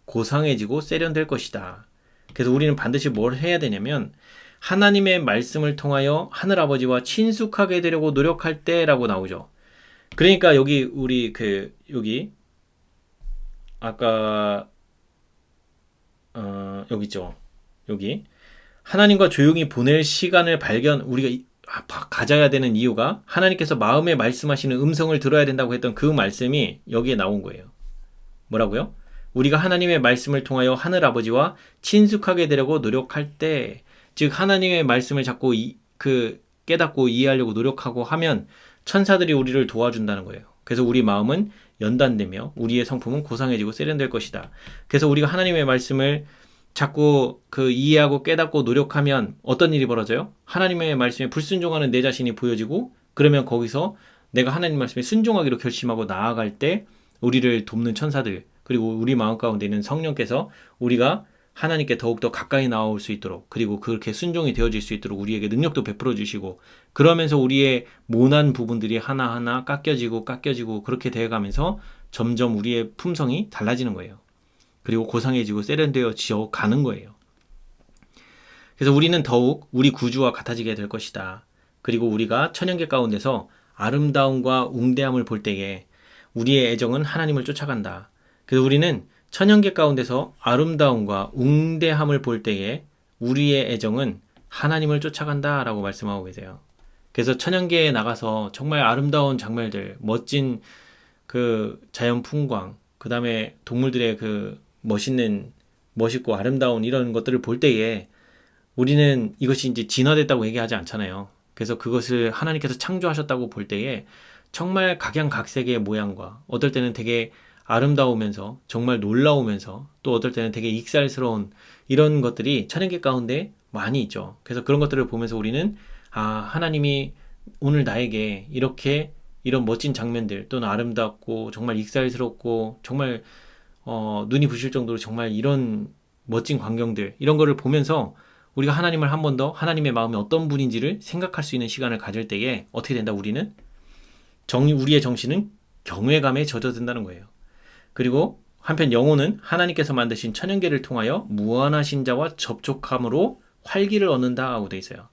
고상해지고 세련될 것이다. 그래서 우리는 반드시 뭘 해야 되냐면 하나님의 말씀을 통하여 하늘 아버지와 친숙하게 되려고 노력할 때라고 나오죠. 그러니까 여기 여기 아까 여기 있죠. 여기 하나님과 조용히 보낼 시간을 우리가 가져야 되는 이유가 하나님께서 마음에 말씀하시는 음성을 들어야 된다고 했던 그 말씀이 여기에 나온 거예요. 뭐라고요? 우리가 하나님의 말씀을 통하여 하늘 아버지와 친숙하게 되려고 노력할 때, 즉 하나님의 말씀을 자꾸 깨닫고 이해하려고 노력하고 하면 천사들이 우리를 도와준다는 거예요. 그래서 우리 마음은 연단되며 우리의 성품은 고상해지고 세련될 것이다. 그래서 우리가 하나님의 말씀을 자꾸 이해하고 깨닫고 노력하면 어떤 일이 벌어져요? 하나님의 말씀에 불순종하는 내 자신이 보여지고, 그러면 거기서 내가 하나님 말씀에 순종하기로 결심하고 나아갈 때 우리를 돕는 천사들, 그리고 우리 마음 가운데 있는 성령께서 우리가 하나님께 더욱더 가까이 나올 수 있도록, 그리고 그렇게 순종이 되어질 수 있도록 우리에게 능력도 베풀어 주시고, 그러면서 우리의 모난 부분들이 하나하나 깎여지고 그렇게 되어가면서 점점 우리의 품성이 달라지는 거예요. 그리고 고상해지고 세련되어져 가는 거예요. 그래서 우리는 더욱 우리 구주와 같아지게 될 것이다. 그리고 우리가 천연계 가운데서 아름다움과 웅대함을 볼 때에 우리의 애정은 하나님을 쫓아간다. 그래서 우리는 천연계 가운데서 아름다움과 웅대함을 볼 때에 우리의 애정은 하나님을 쫓아간다 라고 말씀하고 계세요. 그래서 천연계에 나가서 정말 아름다운 장면들, 멋진 자연 풍광, 그 다음에 동물들의 멋있고 아름다운 이런 것들을 볼 때에 우리는 이것이 이제 진화됐다고 얘기하지 않잖아요. 그래서 그것을 하나님께서 창조하셨다고 볼 때에 정말 각양각색의 모양과, 어떨 때는 되게 아름다우면서 정말 놀라우면서, 또 어떨 때는 되게 익살스러운 이런 것들이 천연계 가운데 많이 있죠. 그래서 그런 것들을 보면서 우리는 하나님이 오늘 나에게 이렇게 이런 멋진 장면들 또는 아름답고 정말 익살스럽고 정말 눈이 부실 정도로 정말 이런 멋진 광경들 이런 거를 보면서 우리가 하나님을 한 번 더 하나님의 마음이 어떤 분인지를 생각할 수 있는 시간을 가질 때에 어떻게 된다? 우리는 우리의 정신은 경외감에 젖어든다는 거예요. 그리고 한편 영혼은 하나님께서 만드신 천연계를 통하여 무한하신 자와 접촉함으로 활기를 얻는다 하고 되어 있어요.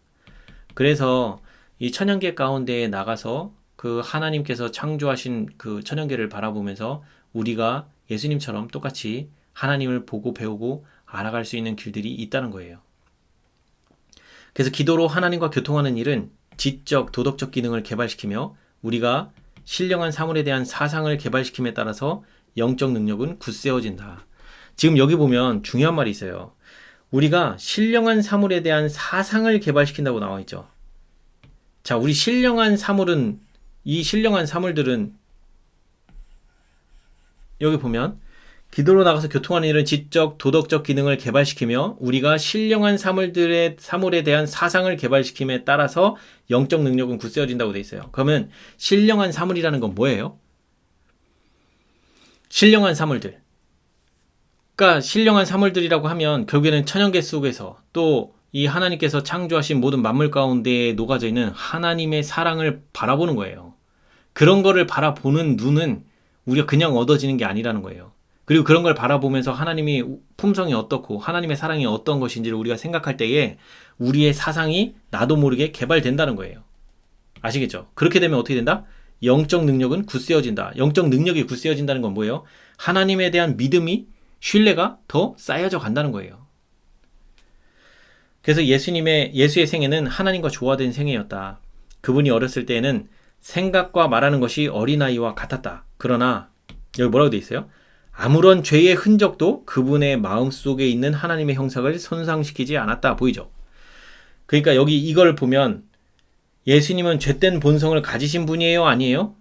그래서 이 천연계 가운데에 나가서 그 하나님께서 창조하신 그 천연계를 바라보면서 우리가 예수님처럼 똑같이 하나님을 보고 배우고 알아갈 수 있는 길들이 있다는 거예요. 그래서 기도로 하나님과 교통하는 일은 지적, 도덕적 기능을 개발시키며 우리가 신령한 사물에 대한 사상을 개발시킴에 따라서 영적 능력은 굳세어진다. 지금 여기 보면 중요한 말이 있어요. 우리가 신령한 사물에 대한 사상을 개발시킨다고 나와 있죠. 자, 우리 신령한 사물은 이 신령한 사물들은 여기 보면 기도로 나가서 교통하는 일은 지적, 도덕적 기능을 개발시키며 우리가 신령한 사물에 대한 사상을 개발시킴에 따라서 영적 능력은 굳세어진다고 돼 있어요. 그러면 신령한 사물이라는 건 뭐예요? 신령한 사물들. 그러니까 신령한 사물들이라고 하면 결국에는 천연계 속에서 또 이 하나님께서 창조하신 모든 만물 가운데에 녹아져 있는 하나님의 사랑을 바라보는 거예요. 그런 거를 바라보는 눈은 우리가 그냥 얻어지는 게 아니라는 거예요. 그리고 그런 걸 바라보면서 하나님이 품성이 어떻고 하나님의 사랑이 어떤 것인지를 우리가 생각할 때에 우리의 사상이 나도 모르게 개발된다는 거예요. 아시겠죠? 그렇게 되면 어떻게 된다? 영적 능력은 굳세어진다. 영적 능력이 굳세어진다는 건 뭐예요? 하나님에 대한 믿음이, 신뢰가 더 쌓여져 간다는 거예요. 그래서 예수의 생애는 하나님과 조화된 생애였다. 그분이 어렸을 때에는 생각과 말하는 것이 어린아이와 같았다. 그러나 여기 뭐라고 돼 있어요? 아무런 죄의 흔적도 그분의 마음속에 있는 하나님의 형상을 손상시키지 않았다. 보이죠? 그러니까 여기 이걸 보면 예수님은 죄된 본성을 가지신 분이에요? 아니에요?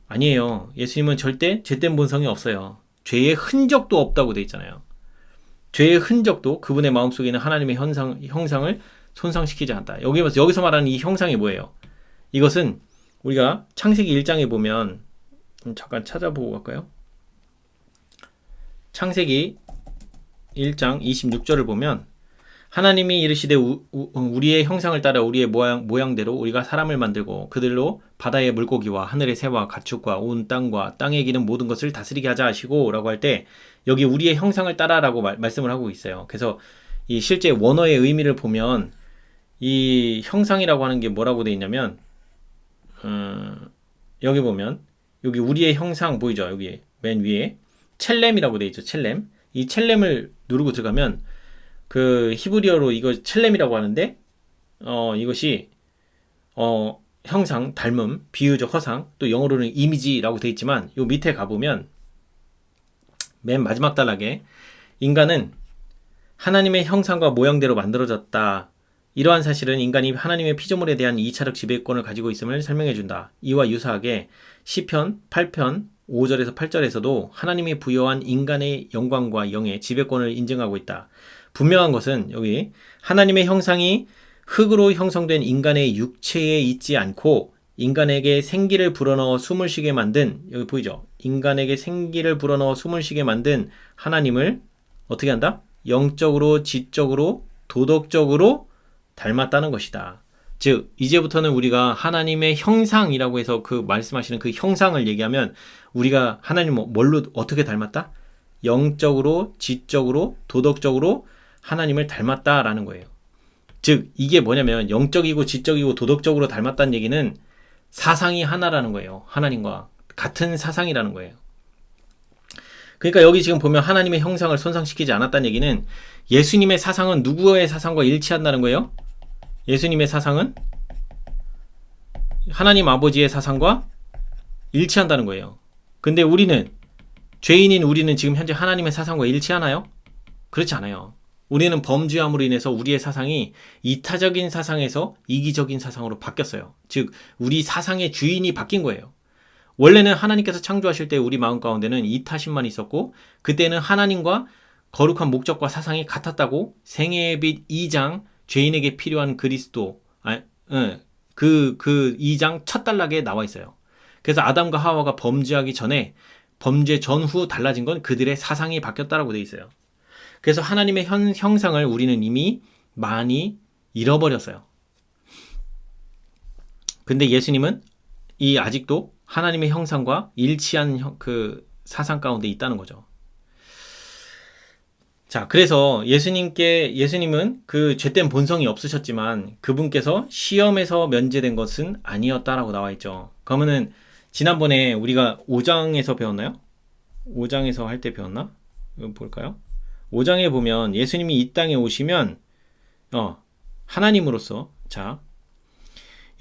아니에요. 예수님은 절대 죄된 본성이 없어요. 죄의 흔적도 없다고 돼 있잖아요. 죄의 흔적도 그분의 마음속에 있는 하나님의 형상을 손상시키지 않다. 여기서 말하는 이 형상이 뭐예요? 이것은 우리가 창세기 1장에 보면 잠깐 찾아보고 갈까요? 창세기 1장 26절을 보면 하나님이 이르시되 우리의 형상을 따라 우리의 모양대로 우리가 사람을 만들고 그들로 바다의 물고기와 하늘의 새와 가축과 온 땅과 땅에 기는 모든 것을 다스리게 하자 하시고 라고 할 때 여기 우리의 형상을 따라라고 말씀을 하고 있어요. 그래서 이 실제 원어의 의미를 보면 이 형상이라고 하는 게 뭐라고 되어 있냐면 여기 보면 여기 우리의 형상 보이죠? 여기 맨 위에 첼렘이라고 되어 있죠. 첼렘. 이 첼렘을 누르고 들어가면 그 히브리어로 이거 첼렘이라고 하는데 이것이 형상, 닮음, 비유적 허상, 또 영어로는 이미지라고 되어 있지만 요 밑에 가보면 맨 마지막 단락에 인간은 하나님의 형상과 모양대로 만들어졌다. 이러한 사실은 인간이 하나님의 피조물에 대한 2차적 지배권을 가지고 있음을 설명해준다. 이와 유사하게 시편 8편 5절에서 8절에서도 하나님이 부여한 인간의 영광과 영의 지배권을 인정하고 있다. 분명한 것은 여기 하나님의 형상이 흙으로 형성된 인간의 육체에 있지 않고 인간에게 생기를 불어넣어 숨을 쉬게 만든 여기 보이죠? 인간에게 생기를 불어넣어 숨을 쉬게 만든 하나님을 어떻게 한다? 영적으로, 지적으로, 도덕적으로 닮았다는 것이다. 즉 이제부터는 우리가 하나님의 형상이라고 해서 그 말씀하시는 그 형상을 얘기하면 우리가 하나님 뭘로 어떻게 닮았다? 영적으로, 지적으로, 도덕적으로 하나님을 닮았다라는 거예요. 즉 이게 뭐냐면 영적이고 지적이고 도덕적으로 닮았다는 얘기는 사상이 하나라는 거예요. 하나님과 같은 사상이라는 거예요. 그러니까 여기 지금 보면 하나님의 형상을 손상시키지 않았다는 얘기는 예수님의 사상은 누구의 사상과 일치한다는 거예요? 예수님의 사상은 하나님 아버지의 사상과 일치한다는 거예요. 근데 우리는 죄인인 우리는 지금 현재 하나님의 사상과 일치하나요? 그렇지 않아요. 우리는 범죄함으로 인해서 우리의 사상이 이타적인 사상에서 이기적인 사상으로 바뀌었어요. 즉 우리 사상의 주인이 바뀐 거예요. 원래는 하나님께서 창조하실 때 우리 마음 가운데는 이타심만 있었고 그때는 하나님과 거룩한 목적과 사상이 같았다고 생애의 빛 2장 죄인에게 필요한 그리스도 그 2장 첫 단락에 나와 있어요. 그래서 아담과 하와가 범죄하기 전에 범죄 전후 달라진 건 그들의 사상이 바뀌었다라고 돼 있어요. 그래서 하나님의 형상을 우리는 이미 많이 잃어버렸어요. 근데 예수님은 이 아직도 하나님의 형상과 일치한 그 사상 가운데 있다는 거죠. 자, 그래서 예수님은 그 죄된 본성이 없으셨지만 그분께서 시험에서 면제된 것은 아니었다라고 나와 있죠. 그러면은 지난번에 우리가 5장에서 배웠나요? 5장에서 할 때 배웠나? 이거 볼까요? 5장에 보면 예수님이 이 땅에 오시면 하나님으로서, 자,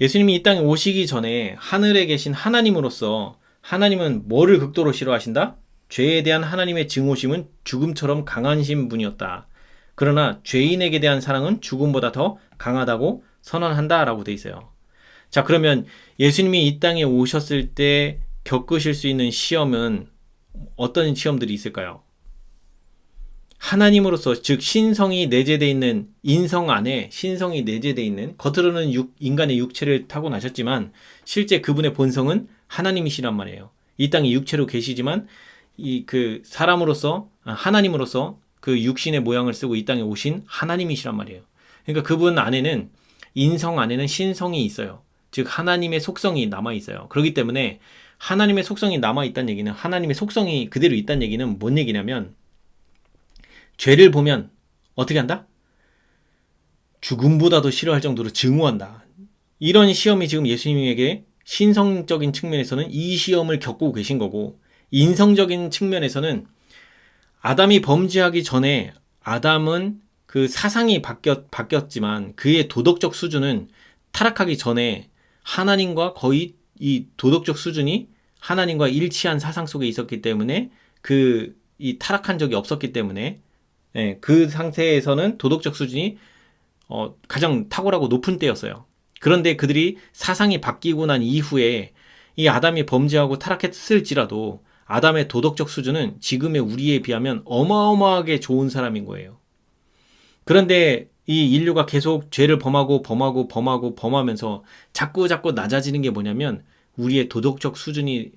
예수님이 이 땅에 오시기 전에 하늘에 계신 하나님으로서 하나님은 뭐를 극도로 싫어하신다? 죄에 대한 하나님의 증오심은 죽음처럼 강하신 분이었다. 그러나 죄인에게 대한 사랑은 죽음보다 더 강하다고 선언한다라고 돼 있어요. 자, 그러면 예수님이 이 땅에 오셨을 때 겪으실 수 있는 시험은 어떤 시험들이 있을까요? 하나님으로서, 즉 신성이 내재되어 있는 인성 안에 신성이 내재되어 있는, 겉으로는 인간의 육체를 타고 나셨지만 실제 그분의 본성은 하나님이시란 말이에요. 이 땅에 육체로 계시지만 그 사람으로서, 하나님으로서 그 육신의 모양을 쓰고 이 땅에 오신 하나님이시란 말이에요. 그러니까 그분 안에는, 인성 안에는 신성이 있어요. 즉 하나님의 속성이 남아 있어요. 그렇기 때문에 하나님의 속성이 남아 있다는 얘기는, 하나님의 속성이 그대로 있다는 얘기는 뭔 얘기냐면, 죄를 보면 어떻게 한다? 죽음보다도 싫어할 정도로 증오한다. 이런 시험이 지금 예수님에게 신성적인 측면에서는 이 시험을 겪고 계신 거고, 인성적인 측면에서는 아담이 범죄하기 전에 아담은 그 사상이 바뀌었지만 그의 도덕적 수준은 타락하기 전에 하나님과 거의 이 도덕적 수준이 하나님과 일치한 사상 속에 있었기 때문에 이 타락한 적이 없었기 때문에 그 상태에서는 도덕적 수준이 가장 탁월하고 높은 때였어요. 그런데 그들이 사상이 바뀌고 난 이후에 이 아담이 범죄하고 타락했을지라도 아담의 도덕적 수준은 지금의 우리에 비하면 어마어마하게 좋은 사람인 거예요. 그런데 이 인류가 계속 죄를 범하면서 자꾸 낮아지는 게 뭐냐면 우리의 도덕적 수준이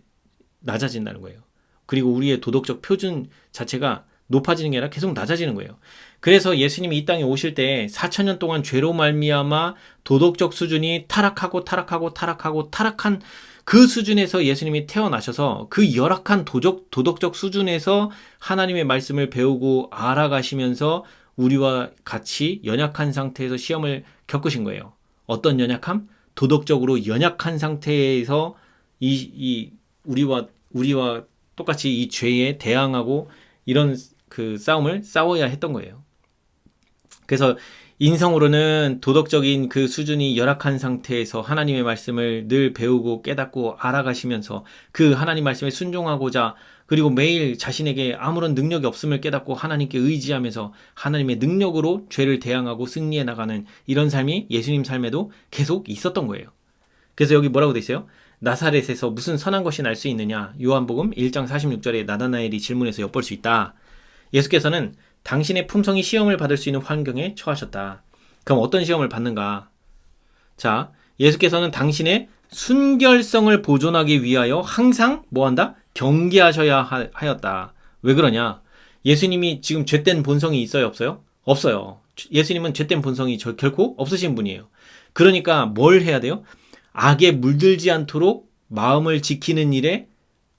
낮아진다는 거예요. 그리고 우리의 도덕적 표준 자체가 높아지는 게 아니라 계속 낮아지는 거예요. 그래서 예수님이 이 땅에 오실 때 4,000년 동안 죄로 말미암아 도덕적 수준이 타락한 그 수준에서 예수님이 태어나셔서 그 열악한 도덕적 수준에서 하나님의 말씀을 배우고 알아가시면서 우리와 같이 연약한 상태에서 시험을 겪으신 거예요. 어떤 연약함? 도덕적으로 연약한 상태에서 우리와 똑같이 이 죄에 대항하고 이런 그 싸움을 싸워야 했던 거예요. 그래서 인성으로는 도덕적인 그 수준이 열악한 상태에서 하나님의 말씀을 늘 배우고 깨닫고 알아가시면서 그 하나님 말씀에 순종하고자, 그리고 매일 자신에게 아무런 능력이 없음을 깨닫고 하나님께 의지하면서 하나님의 능력으로 죄를 대항하고 승리해 나가는 이런 삶이 예수님 삶에도 계속 있었던 거예요. 그래서 여기 뭐라고 돼 있어요? 나사렛에서 무슨 선한 것이 날 수 있느냐? 요한복음 1장 46절에 나다나엘이 질문해서 엿볼 수 있다. 예수께서는 당신의 품성이 시험을 받을 수 있는 환경에 처하셨다. 그럼 어떤 시험을 받는가? 자, 예수께서는 당신의 순결성을 보존하기 위하여 항상 뭐한다? 경계하셔야 하였다. 왜 그러냐? 예수님이 지금 죄된 본성이 있어요, 없어요? 없어요. 예수님은 죄된 본성이 결코 없으신 분이에요. 그러니까 뭘 해야 돼요? 악에 물들지 않도록 마음을 지키는 일에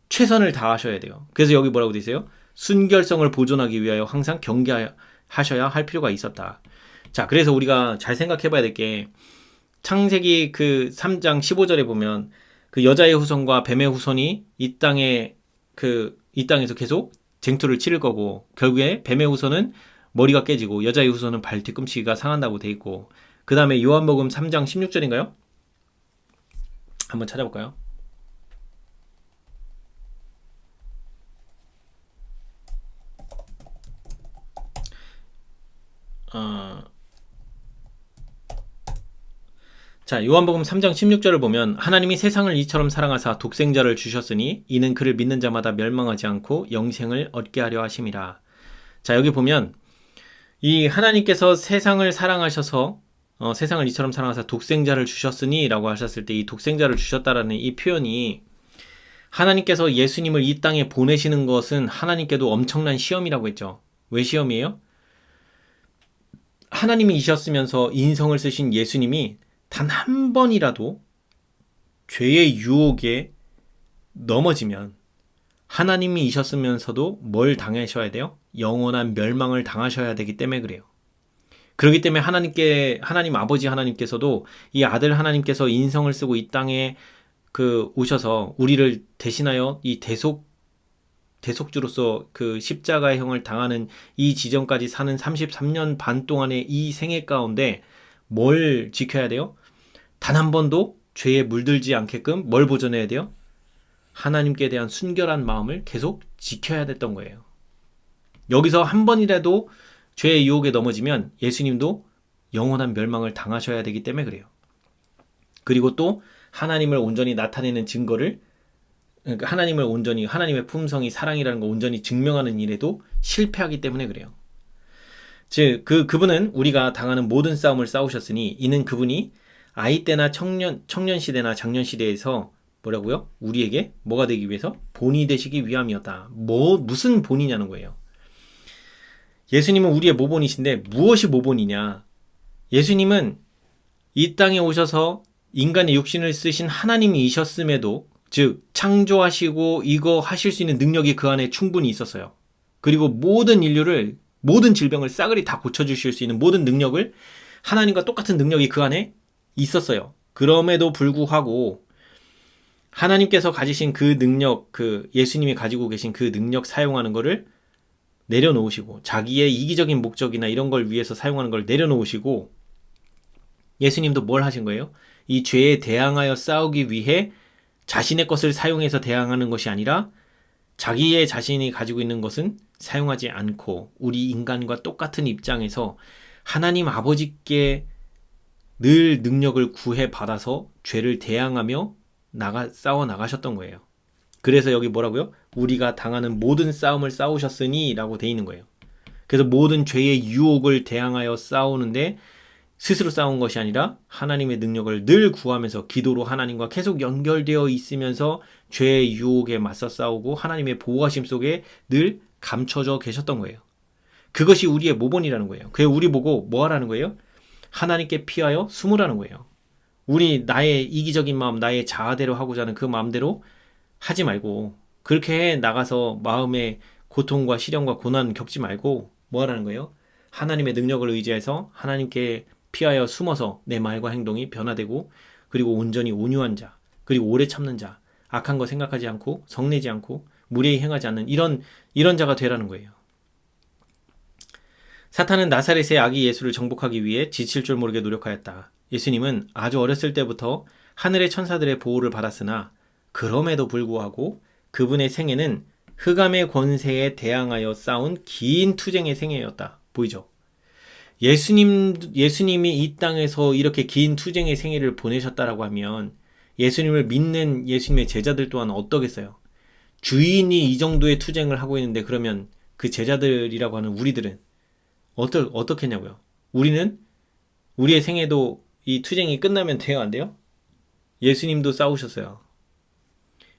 최선을 다하셔야 돼요. 그래서 여기 뭐라고 되어 있어요? 순결성을 보존하기 위하여 항상 경계하셔야 할 필요가 있었다. 자, 그래서 우리가 잘 생각해 봐야 될 게, 창세기 그 3장 15절에 보면 그 여자의 후손과 뱀의 후손이 이 땅에서 계속 쟁투를 치를 거고, 결국에 뱀의 후손은 머리가 깨지고 여자의 후손은 발 뒤꿈치가 상한다고 돼 있고, 그 다음에 요한복음 3장 16절인가요? 한번 찾아볼까요? 자, 요한복음 3장 16절을 보면 하나님이 세상을 이처럼 사랑하사 독생자를 주셨으니 이는 그를 믿는 자마다 멸망하지 않고 영생을 얻게 하려 하심이라. 자, 여기 보면 이 하나님께서 세상을 사랑하셔서 세상을 이처럼 사랑하사 독생자를 주셨으니 라고 하셨을 때 이 독생자를 주셨다라는 이 표현이 하나님께서 예수님을 이 땅에 보내시는 것은 하나님께도 엄청난 시험이라고 했죠. 왜 시험이에요? 하나님이셨으면서 인성을 쓰신 예수님이 단 한 번이라도 죄의 유혹에 넘어지면 하나님이셨으면서도 뭘 당하셔야 돼요? 영원한 멸망을 당하셔야 되기 때문에 그래요. 그렇기 때문에 하나님 아버지 하나님께서도 이 아들 하나님께서 인성을 쓰고 이 땅에 오셔서 우리를 대신하여 이 대속주로서 그 십자가의 형을 당하는 이 지점까지 사는 33년 반 동안의 이 생애 가운데 뭘 지켜야 돼요? 단 한 번도 죄에 물들지 않게끔 뭘 보존해야 돼요? 하나님께 대한 순결한 마음을 계속 지켜야 됐던 거예요. 여기서 한 번이라도 죄의 유혹에 넘어지면 예수님도 영원한 멸망을 당하셔야 되기 때문에 그래요. 그리고 또 하나님을 온전히 나타내는 증거를, 그러니까 하나님의 품성이 사랑이라는 걸 온전히 증명하는 일에도 실패하기 때문에 그래요. 즉 그분은 우리가 당하는 모든 싸움을 싸우셨으니 이는 그분이 아이 때나 청년 시대나 장년 시대에서 뭐라고요? 우리에게 뭐가 되기 위해서? 본이 되시기 위함이었다. 무슨 본이냐는 거예요. 예수님은 우리의 모본이신데 무엇이 모본이냐? 예수님은 이 땅에 오셔서 인간의 육신을 쓰신 하나님이셨음에도, 즉 창조하시고 이거 하실 수 있는 능력이 그 안에 충분히 있었어요. 그리고 모든 인류를, 모든 질병을 싸그리 다 고쳐주실 수 있는 모든 능력을, 하나님과 똑같은 능력이 그 안에 있었어요. 그럼에도 불구하고 하나님께서 가지신 그 능력, 예수님이 가지고 계신 그 능력 사용하는 거를 내려놓으시고, 자기의 이기적인 목적이나 이런 걸 위해서 사용하는 걸 내려놓으시고, 예수님도 뭘 하신 거예요? 이 죄에 대항하여 싸우기 위해 자신의 것을 사용해서 대항하는 것이 아니라 자기의 자신이 가지고 있는 것은 사용하지 않고 우리 인간과 똑같은 입장에서 하나님 아버지께 늘 능력을 구해 받아서 죄를 대항하며 싸워 나가셨던 거예요. 그래서 여기 뭐라고요? 우리가 당하는 모든 싸움을 싸우셨으니 라고 돼 있는 거예요. 그래서 모든 죄의 유혹을 대항하여 싸우는데 스스로 싸운 것이 아니라 하나님의 능력을 늘 구하면서 기도로 하나님과 계속 연결되어 있으면서 죄의 유혹에 맞서 싸우고 하나님의 보호하심 속에 늘 감춰져 계셨던 거예요. 그것이 우리의 모본이라는 거예요. 그래서 우리 보고 뭐 하라는 거예요? 하나님께 피하여 숨으라는 거예요. 우리 나의 이기적인 마음, 나의 자아대로 하고자 하는 그 마음대로 하지 말고, 그렇게 해 나가서 마음의 고통과 시련과 고난 겪지 말고 뭐 하라는 거예요? 하나님의 능력을 의지해서 하나님께 피하여 숨어서 내 말과 행동이 변화되고, 그리고 온전히 온유한 자, 그리고 오래 참는 자, 악한 거 생각하지 않고 성내지 않고 무례히 행하지 않는 이런 자가 되라는 거예요. 사탄은 나사렛의 아기 예수를 정복하기 위해 지칠 줄 모르게 노력하였다. 예수님은 아주 어렸을 때부터 하늘의 천사들의 보호를 받았으나 그럼에도 불구하고 그분의 생애는 흑암의 권세에 대항하여 싸운 긴 투쟁의 생애였다. 보이죠? 예수님이 이 땅에서 이렇게 긴 투쟁의 생애를 보내셨다라고 하면 예수님을 믿는 예수님의 제자들 또한 어떠겠어요? 주인이 이 정도의 투쟁을 하고 있는데 그러면 그 제자들이라고 하는 우리들은 어떻겠냐고요? 우리는 우리의 생애도 이 투쟁이 끝나면 돼요, 안 돼요? 예수님도 싸우셨어요.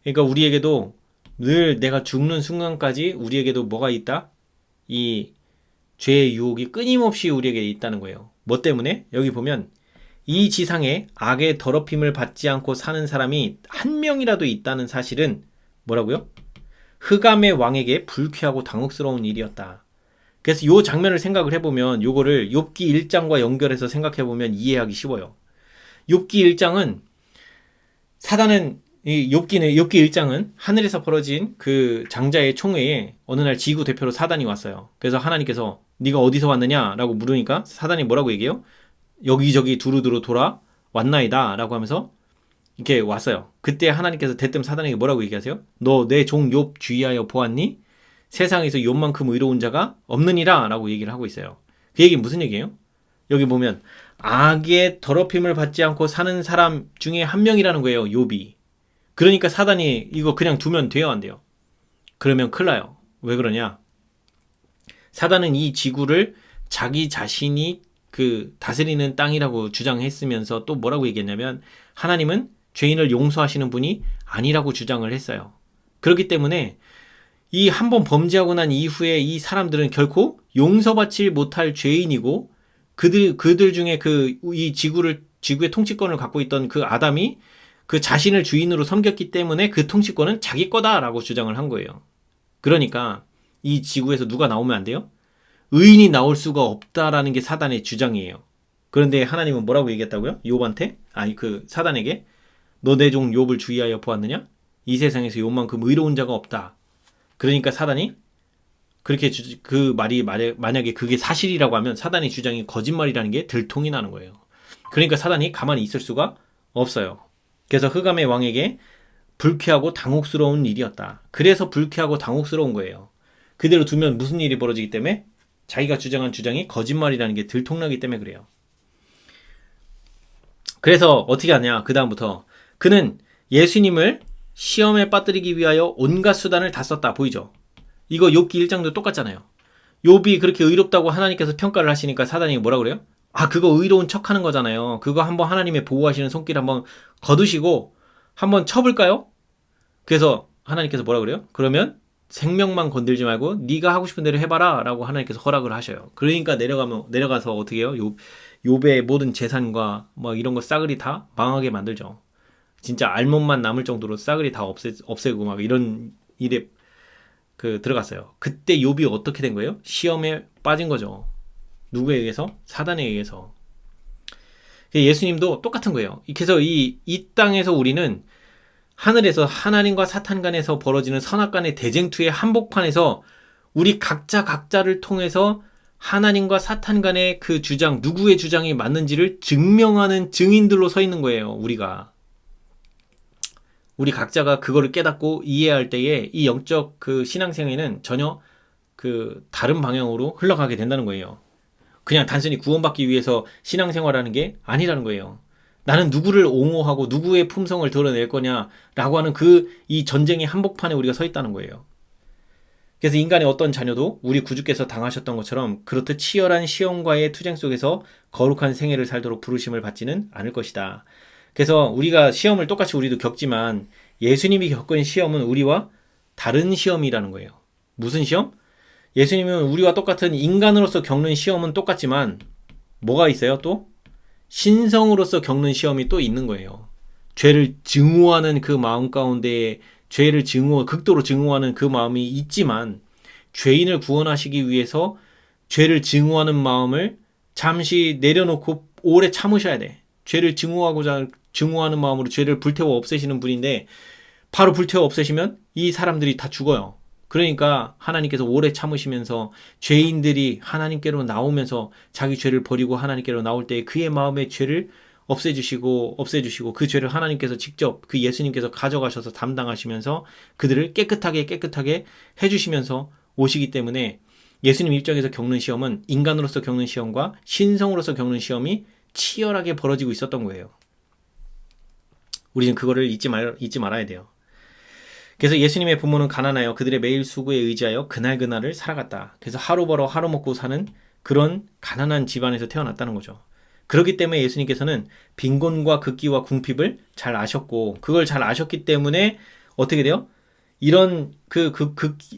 그러니까 우리에게도 늘 내가 죽는 순간까지 우리에게도 뭐가 있다? 이 죄의 유혹이 끊임없이 우리에게 있다는 거예요. 뭐 때문에? 여기 보면 이 지상에 악의 더럽힘을 받지 않고 사는 사람이 한 명이라도 있다는 사실은 뭐라고요? 흑암의 왕에게 불쾌하고 당혹스러운 일이었다. 그래서 이 장면을 생각을 해보면 요거를 욥기 1장과 연결해서 생각해보면 이해하기 쉬워요. 욥기 1장은 욥기 1장은 하늘에서 벌어진 그 장자의 총회에 어느 날 지구 대표로 사단이 왔어요. 그래서 하나님께서 네가 어디서 왔느냐 라고 물으니까 사단이 뭐라고 얘기해요? 여기저기 두루두루 돌아 왔나이다 라고 하면서 이렇게 왔어요. 그때 하나님께서 대뜸 사단에게 뭐라고 얘기하세요? 너 내 종 욥 주의하여 보았니? 세상에서 욥만큼 의로운 자가 없느니라 라고 얘기를 하고 있어요. 그 얘기는 무슨 얘기예요? 여기 보면 악의 더럽힘을 받지 않고 사는 사람 중에 한 명이라는 거예요, 욥이. 그러니까 사단이 이거 그냥 두면 돼요, 안 돼요? 그러면 큰일 나요. 왜 그러냐? 사단은 이 지구를 자기 자신이 그 다스리는 땅이라고 주장했으면서 또 뭐라고 얘기했냐면 하나님은 죄인을 용서하시는 분이 아니라고 주장을 했어요. 그렇기 때문에 이 한 번 범죄하고 난 이후에 이 사람들은 결코 용서받지 못할 죄인이고 그들 중에 이 지구의 통치권을 갖고 있던 그 아담이 그 자신을 주인으로 섬겼기 때문에 그 통치권은 자기 거다라고 주장을 한 거예요. 그러니까 이 지구에서 누가 나오면 안 돼요? 의인이 나올 수가 없다라는 게 사단의 주장이에요. 그런데 하나님은 뭐라고 얘기했다고요? 욥한테? 사단에게 너 내 종 욥을 주의하여 보았느냐? 이 세상에서 욥만큼 의로운 자가 없다. 그러니까 사단이 그렇게 그 말이 만약에 그게 사실이라고 하면 사단의 주장이 거짓말이라는 게 들통이 나는 거예요. 그러니까 사단이 가만히 있을 수가 없어요. 그래서 흑암의 왕에게 불쾌하고 당혹스러운 일이었다. 그래서 불쾌하고 당혹스러운 거예요. 그대로 두면 무슨 일이 벌어지기 때문에 자기가 주장한 주장이 거짓말이라는 게 들통나기 때문에 그래요. 그래서 어떻게 하냐? 그 다음부터 그는 예수님을 시험에 빠뜨리기 위하여 온갖 수단을 다 썼다. 보이죠? 이거 욥기 1장도 똑같잖아요. 욥이 그렇게 의롭다고 하나님께서 평가를 하시니까 사단이 뭐라 그래요? 그거 의로운 척 하는 거잖아요. 그거 한번 하나님의 보호하시는 손길 한번 거두시고 한번 쳐볼까요? 그래서 하나님께서 뭐라 그래요? 그러면 생명만 건들지 말고 네가 하고 싶은 대로 해봐라 라고 하나님께서 허락을 하셔요. 그러니까 내려가서 어떻게 해요? 욥의 모든 재산과 뭐 이런 거 싸그리 다 망하게 만들죠. 진짜 알몸만 남을 정도로 싸그리 다 없애고 막 이런 일에 들어갔어요. 그때 욥이 어떻게 된 거예요? 시험에 빠진 거죠. 누구에 의해서? 사단에 의해서. 예수님도 똑같은 거예요. 그래서 이 땅에서 우리는 하늘에서 하나님과 사탄 간에서 벌어지는 선악간의 대쟁투의 한복판에서 우리 각자를 통해서 하나님과 사탄 간의 그 주장, 누구의 주장이 맞는지를 증명하는 증인들로 서 있는 거예요. 우리 각자가 그거를 깨닫고 이해할 때에 이 영적 신앙생활에는 전혀 다른 방향으로 흘러가게 된다는 거예요. 그냥 단순히 구원받기 위해서 신앙생활하는 게 아니라는 거예요. 나는 누구를 옹호하고 누구의 품성을 드러낼 거냐라고 하는 이 전쟁의 한복판에 우리가 서 있다는 거예요. 그래서 인간의 어떤 자녀도 우리 구주께서 당하셨던 것처럼 그렇듯 치열한 시험과의 투쟁 속에서 거룩한 생애를 살도록 부르심을 받지는 않을 것이다. 그래서 우리가 시험을 똑같이 우리도 겪지만 예수님이 겪은 시험은 우리와 다른 시험이라는 거예요. 무슨 시험? 예수님은 우리와 똑같은 인간으로서 겪는 시험은 똑같지만 뭐가 있어요 또? 신성으로서 겪는 시험이 또 있는 거예요. 죄를 증오하는 그 마음 가운데 죄를 극도로 증오하는 그 마음이 있지만 죄인을 구원하시기 위해서 죄를 증오하는 마음을 잠시 내려놓고 오래 참으셔야 돼. 죄를 증오하는 마음으로 죄를 불태워 없애시는 분인데 바로 불태워 없애시면 이 사람들이 다 죽어요. 그러니까 하나님께서 오래 참으시면서 죄인들이 하나님께로 나오면서 자기 죄를 버리고 하나님께로 나올 때 그의 마음의 죄를 없애주시고 그 죄를 하나님께서 직접 그 예수님께서 가져가셔서 담당하시면서 그들을 깨끗하게 해주시면서 오시기 때문에 예수님 입장에서 겪는 시험은 인간으로서 겪는 시험과 신성으로서 겪는 시험이 치열하게 벌어지고 있었던 거예요. 우리는 그거를 잊지 말아야 돼요. 그래서 예수님의 부모는 가난하여 그들의 매일 수고에 의지하여 그날을 살아갔다. 그래서 하루 벌어 하루 먹고 사는 그런 가난한 집안에서 태어났다는 거죠. 그렇기 때문에 예수님께서는 빈곤과 극기와 궁핍을 잘 아셨고 그걸 잘 아셨기 때문에 어떻게 돼요? 이런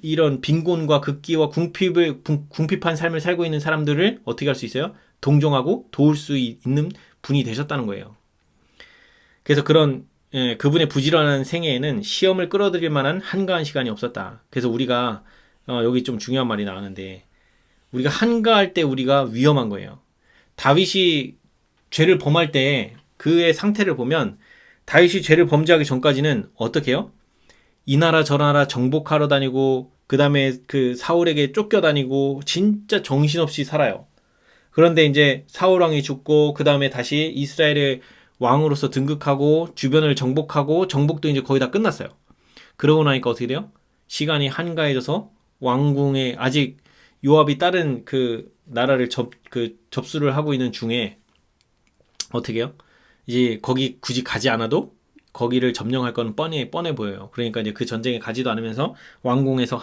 이런 빈곤과 극기와 궁핍한 삶을 살고 있는 사람들을 어떻게 할 수 있어요? 동정하고 도울 수 있는 분이 되셨다는 거예요. 그래서 그분의 부지런한 생애에는 시험을 끌어들일 만한 한가한 시간이 없었다. 그래서 우리가 여기 좀 중요한 말이 나오는데 우리가 한가할 때 우리가 위험한 거예요. 다윗이 죄를 범할 때 그의 상태를 보면 다윗이 죄를 범죄하기 전까지는 어떻게 해요? 이 나라 저 나라 정복하러 다니고 그 다음에 사울에게 쫓겨다니고 진짜 정신없이 살아요. 그런데 이제 사울 왕이 죽고 그 다음에 다시 이스라엘의 왕으로서 등극하고 주변을 정복도 이제 거의 다 끝났어요. 그러고 나니까 어떻게 돼요? 시간이 한가해져서 왕궁에 아직 요압이 다른 나라를 접수를 하고 있는 중에 어떻게 해요? 이제 거기 굳이 가지 않아도 거기를 점령할 건 뻔해 보여요. 그러니까 이제 그 전쟁에 가지도 않으면서 왕궁에서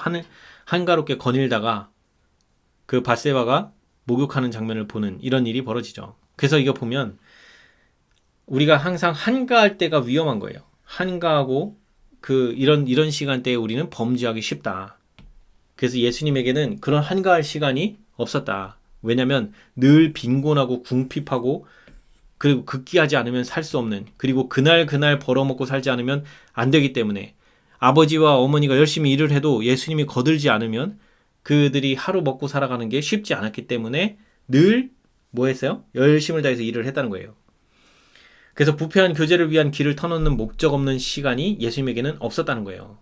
한가롭게 거닐다가 그 밧세바가 목욕하는 장면을 보는 이런 일이 벌어지죠. 그래서 이거 보면 우리가 항상 한가할 때가 위험한 거예요. 한가하고 이런 시간대에 우리는 범죄하기 쉽다. 그래서 예수님에게는 그런 한가할 시간이 없었다. 왜냐하면 늘 빈곤하고 궁핍하고 그리고 극기하지 않으면 살 수 없는, 그리고 그날 벌어먹고 살지 않으면 안 되기 때문에 아버지와 어머니가 열심히 일을 해도 예수님이 거들지 않으면 그들이 하루 먹고 살아가는 게 쉽지 않았기 때문에 늘 뭐 했어요? 열심을 다해서 일을 했다는 거예요. 그래서 부패한 교제를 위한 길을 터놓는 목적 없는 시간이 예수님에게는 없었다는 거예요.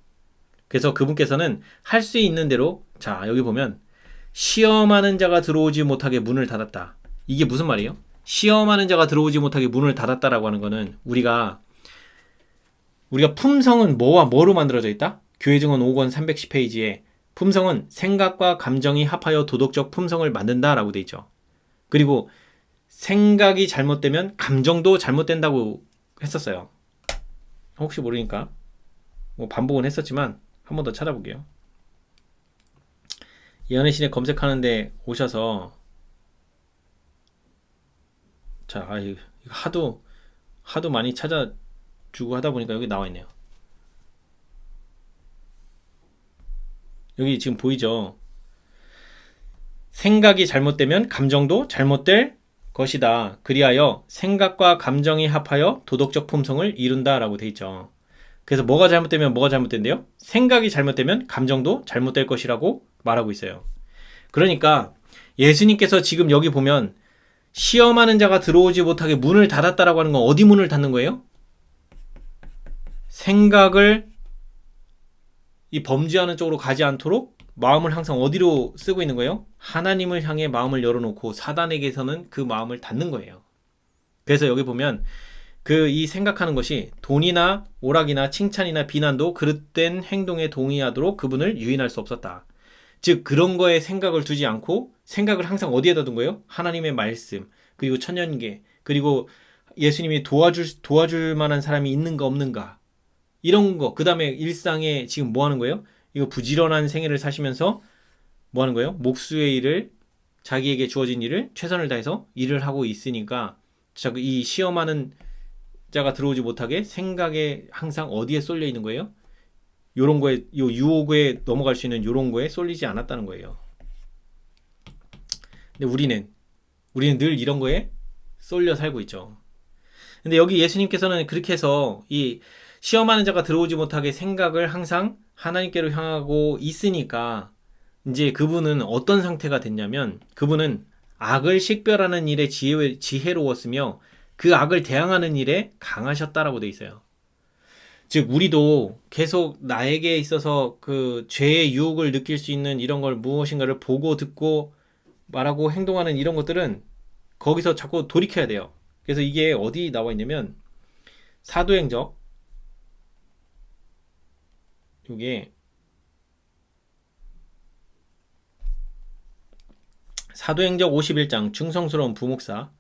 그래서 그분께서는 할 수 있는 대로, 자 여기 보면 시험하는 자가 들어오지 못하게 문을 닫았다. 이게 무슨 말이에요? 시험하는 자가 들어오지 못하게 문을 닫았다라고 하는 거는 우리가 품성은 뭐와 뭐로 만들어져 있다? 교회 증언 5권 310페이지에 품성은 생각과 감정이 합하여 도덕적 품성을 만든다라고 돼 있죠. 그리고 생각이 잘못되면 감정도 잘못된다고 했었어요. 혹시 모르니까 뭐 반복은 했었지만 한 번 더 찾아볼게요. 예언의 신에 검색하는데 오셔서, 자, 이거 하도 많이 찾아주고 하다 보니까 여기 나와 있네요. 여기 지금 보이죠? 생각이 잘못되면 감정도 잘못될 것이다. 그리하여 생각과 감정이 합하여 도덕적 품성을 이룬다라고 돼 있죠. 그래서 뭐가 잘못되면 뭐가 잘못된대요? 생각이 잘못되면 감정도 잘못될 것이라고 말하고 있어요. 그러니까 예수님께서 지금 여기 보면 시험하는 자가 들어오지 못하게 문을 닫았다라고 하는 건 어디 문을 닫는 거예요? 생각을 이 범죄하는 쪽으로 가지 않도록 마음을 항상 어디로 쓰고 있는 거예요? 하나님을 향해 마음을 열어놓고 사단에게서는 그 마음을 닫는 거예요. 그래서 여기 보면 이 생각하는 것이 돈이나 오락이나 칭찬이나 비난도 그릇된 행동에 동의하도록 그분을 유인할 수 없었다. 즉 그런 거에 생각을 두지 않고 생각을 항상 어디에다 둔 거예요? 하나님의 말씀, 그리고 천년계, 그리고 예수님이 도와줄 만한 사람이 있는가 없는가, 이런 거. 그 다음에 일상에 지금 뭐 하는 거예요? 이거 부지런한 생애를 사시면서 뭐 하는 거예요? 목수의 일을, 자기에게 주어진 일을 최선을 다해서 일을 하고 있으니까 이 시험하는 자가 들어오지 못하게 생각에 항상 어디에 쏠려 있는 거예요? 요런 거에, 요 유혹에 넘어갈 수 있는 요런 거에 쏠리지 않았다는 거예요. 근데 우리는 늘 이런 거에 쏠려 살고 있죠. 근데 여기 예수님께서는 그렇게 해서 이 시험하는 자가 들어오지 못하게 생각을 항상 하나님께로 향하고 있으니까 이제 그분은 어떤 상태가 됐냐면, 그분은 악을 식별하는 일에 지혜로웠으며 그 악을 대항하는 일에 강하셨다라고 돼 있어요. 즉 우리도 계속 나에게 있어서 그 죄의 유혹을 느낄 수 있는 이런 걸 무엇인가를 보고 듣고 말하고 행동하는 이런 것들은 거기서 자꾸 돌이켜야 돼요. 그래서 이게 어디 나와 있냐면 사도행적, 이게 사도행적 51장 충성스러운 부목사,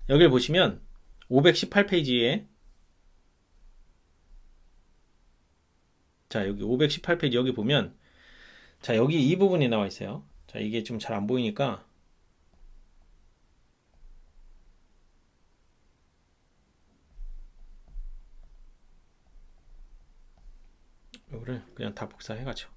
여기를 보시면 518페이지에, 자 여기 518페이지 여기 보면, 자 여기 이 부분이 나와 있어요. 자 이게 좀 잘 안 보이니까 이거를 그냥 다 복사해가지고,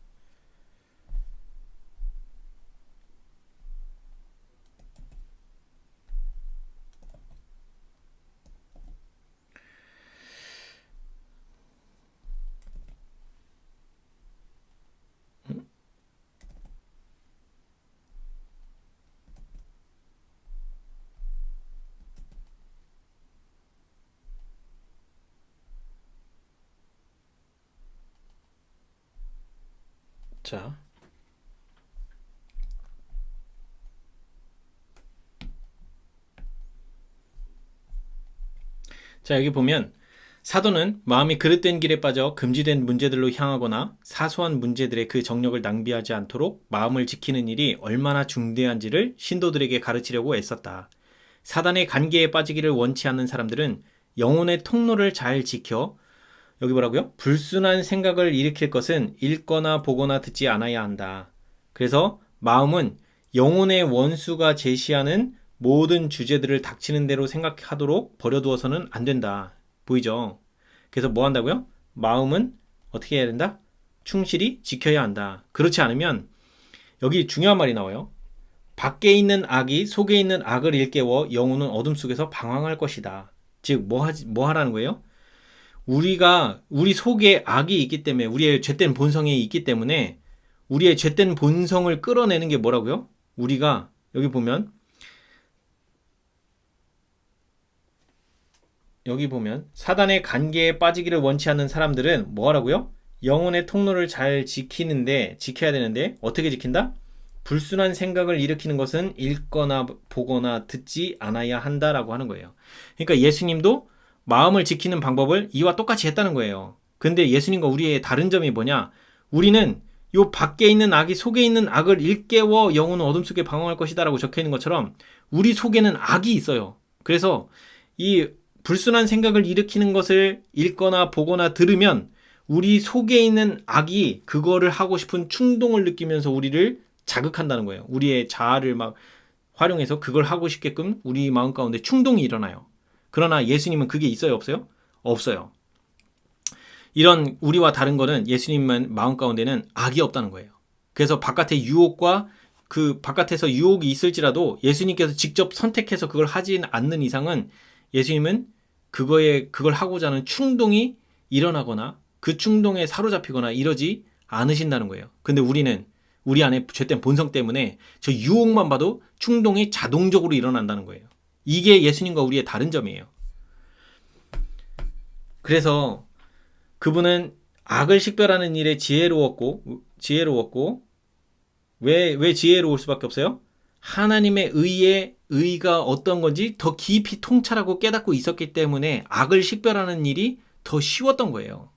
자 여기 보면 사도는 마음이 그릇된 길에 빠져 금지된 문제들로 향하거나 사소한 문제들의 그 정력을 낭비하지 않도록 마음을 지키는 일이 얼마나 중대한지를 신도들에게 가르치려고 애썼다. 사단의 관계에 빠지기를 원치 않는 사람들은 영혼의 통로를 잘 지켜, 여기 뭐라고요? 불순한 생각을 일으킬 것은 읽거나 보거나 듣지 않아야 한다. 그래서 마음은 영혼의 원수가 제시하는 모든 주제들을 닥치는 대로 생각하도록 버려두어서는 안 된다. 보이죠? 그래서 뭐 한다고요? 마음은 어떻게 해야 된다? 충실히 지켜야 한다. 그렇지 않으면 여기 중요한 말이 나와요. 밖에 있는 악이 속에 있는 악을 일깨워 영혼은 어둠 속에서 방황할 것이다. 즉, 뭐 하라는 거예요? 우리 속에 악이 있기 때문에, 우리의 죄된 본성이 있기 때문에, 우리의 죄된 본성을 끌어내는 게 뭐라고요? 우리가, 여기 보면 사단의 관계에 빠지기를 원치 않는 사람들은 뭐 하라고요? 영혼의 통로를 잘 지켜야 되는데, 어떻게 지킨다? 불순한 생각을 일으키는 것은 읽거나 보거나 듣지 않아야 한다라고 하는 거예요. 그러니까 예수님도 마음을 지키는 방법을 이와 똑같이 했다는 거예요. 근데 예수님과 우리의 다른 점이 뭐냐? 우리는 요 밖에 있는 악이 속에 있는 악을 일깨워 영혼은 어둠 속에 방황할 것이다 라고 적혀 있는 것처럼 우리 속에는 악이 있어요. 그래서 이 불순한 생각을 일으키는 것을 읽거나 보거나 들으면 우리 속에 있는 악이 그거를 하고 싶은 충동을 느끼면서 우리를 자극한다는 거예요. 우리의 자아를 막 활용해서 그걸 하고 싶게끔 우리 마음 가운데 충동이 일어나요. 그러나 예수님은 그게 있어요, 없어요? 없어요. 이런 우리와 다른 거는 예수님만 마음 가운데는 악이 없다는 거예요. 그래서 바깥에 유혹과 그 바깥에서 유혹이 있을지라도 예수님께서 직접 선택해서 그걸 하지 않는 이상은 예수님은 그걸 하고자 하는 충동이 일어나거나 그 충동에 사로잡히거나 이러지 않으신다는 거예요. 근데 우리는 우리 안에 죄된 본성 때문에 저 유혹만 봐도 충동이 자동적으로 일어난다는 거예요. 이게 예수님과 우리의 다른 점이에요. 그래서 그분은 악을 식별하는 일에 지혜로웠고 왜 지혜로울 수밖에 없어요? 하나님의 의가 어떤 건지 더 깊이 통찰하고 깨닫고 있었기 때문에 악을 식별하는 일이 더 쉬웠던 거예요.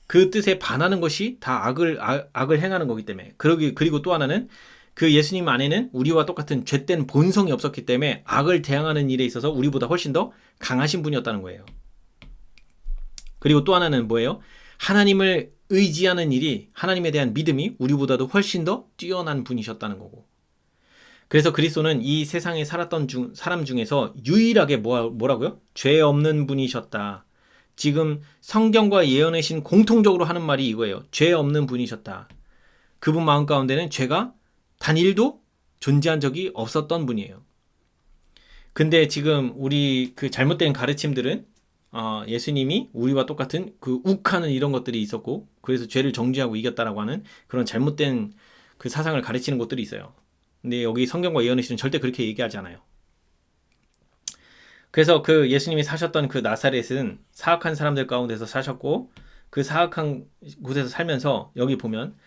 그 뜻에 반하는 것이 다 악을 행하는 거기 때문에. 그리고 또 하나는 그 예수님 안에는 우리와 똑같은 죄된 본성이 없었기 때문에 악을 대항하는 일에 있어서 우리보다 훨씬 더 강하신 분이었다는 거예요. 그리고 또 하나는 뭐예요? 하나님을 의지하는 일이, 하나님에 대한 믿음이 우리보다도 훨씬 더 뛰어난 분이셨다는 거고. 그래서 그리스도는 이 세상에 살았던 사람 중에서 유일하게 뭐라고요? 죄 없는 분이셨다. 지금 성경과 예언의 신 공통적으로 하는 말이 이거예요. 죄 없는 분이셨다. 그분 마음 가운데는 죄가 단 1도 존재한 적이 없었던 분이에요. 근데 지금 우리 그 잘못된 가르침들은 예수님이 우리와 똑같은 그 욱하는 이런 것들이 있었고 그래서 죄를 정죄하고 이겼다라고 하는 그런 잘못된 그 사상을 가르치는 것들이 있어요. 근데 여기 성경과 예언의 신은 절대 그렇게 얘기하지 않아요. 그래서 그 예수님이 사셨던 그 나사렛은 사악한 사람들 가운데서 사셨고 그 사악한 곳에서 살면서 여기 보면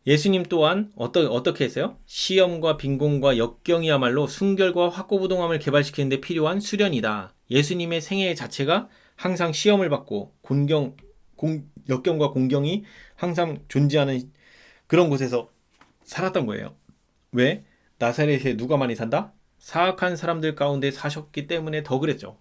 예수님 또한 어떻게 했어요? 시험과 빈곤과 역경이야말로 순결과 확고부동함을 개발시키는 데 필요한 수련이다. 예수님의 생애 자체가 항상 시험을 받고 역경과 공경이 항상 존재하는 그런 곳에서 살았던 거예요. 왜? 나사렛에 누가 많이 산다? 사악한 사람들 가운데 사셨기 때문에 더 그랬죠.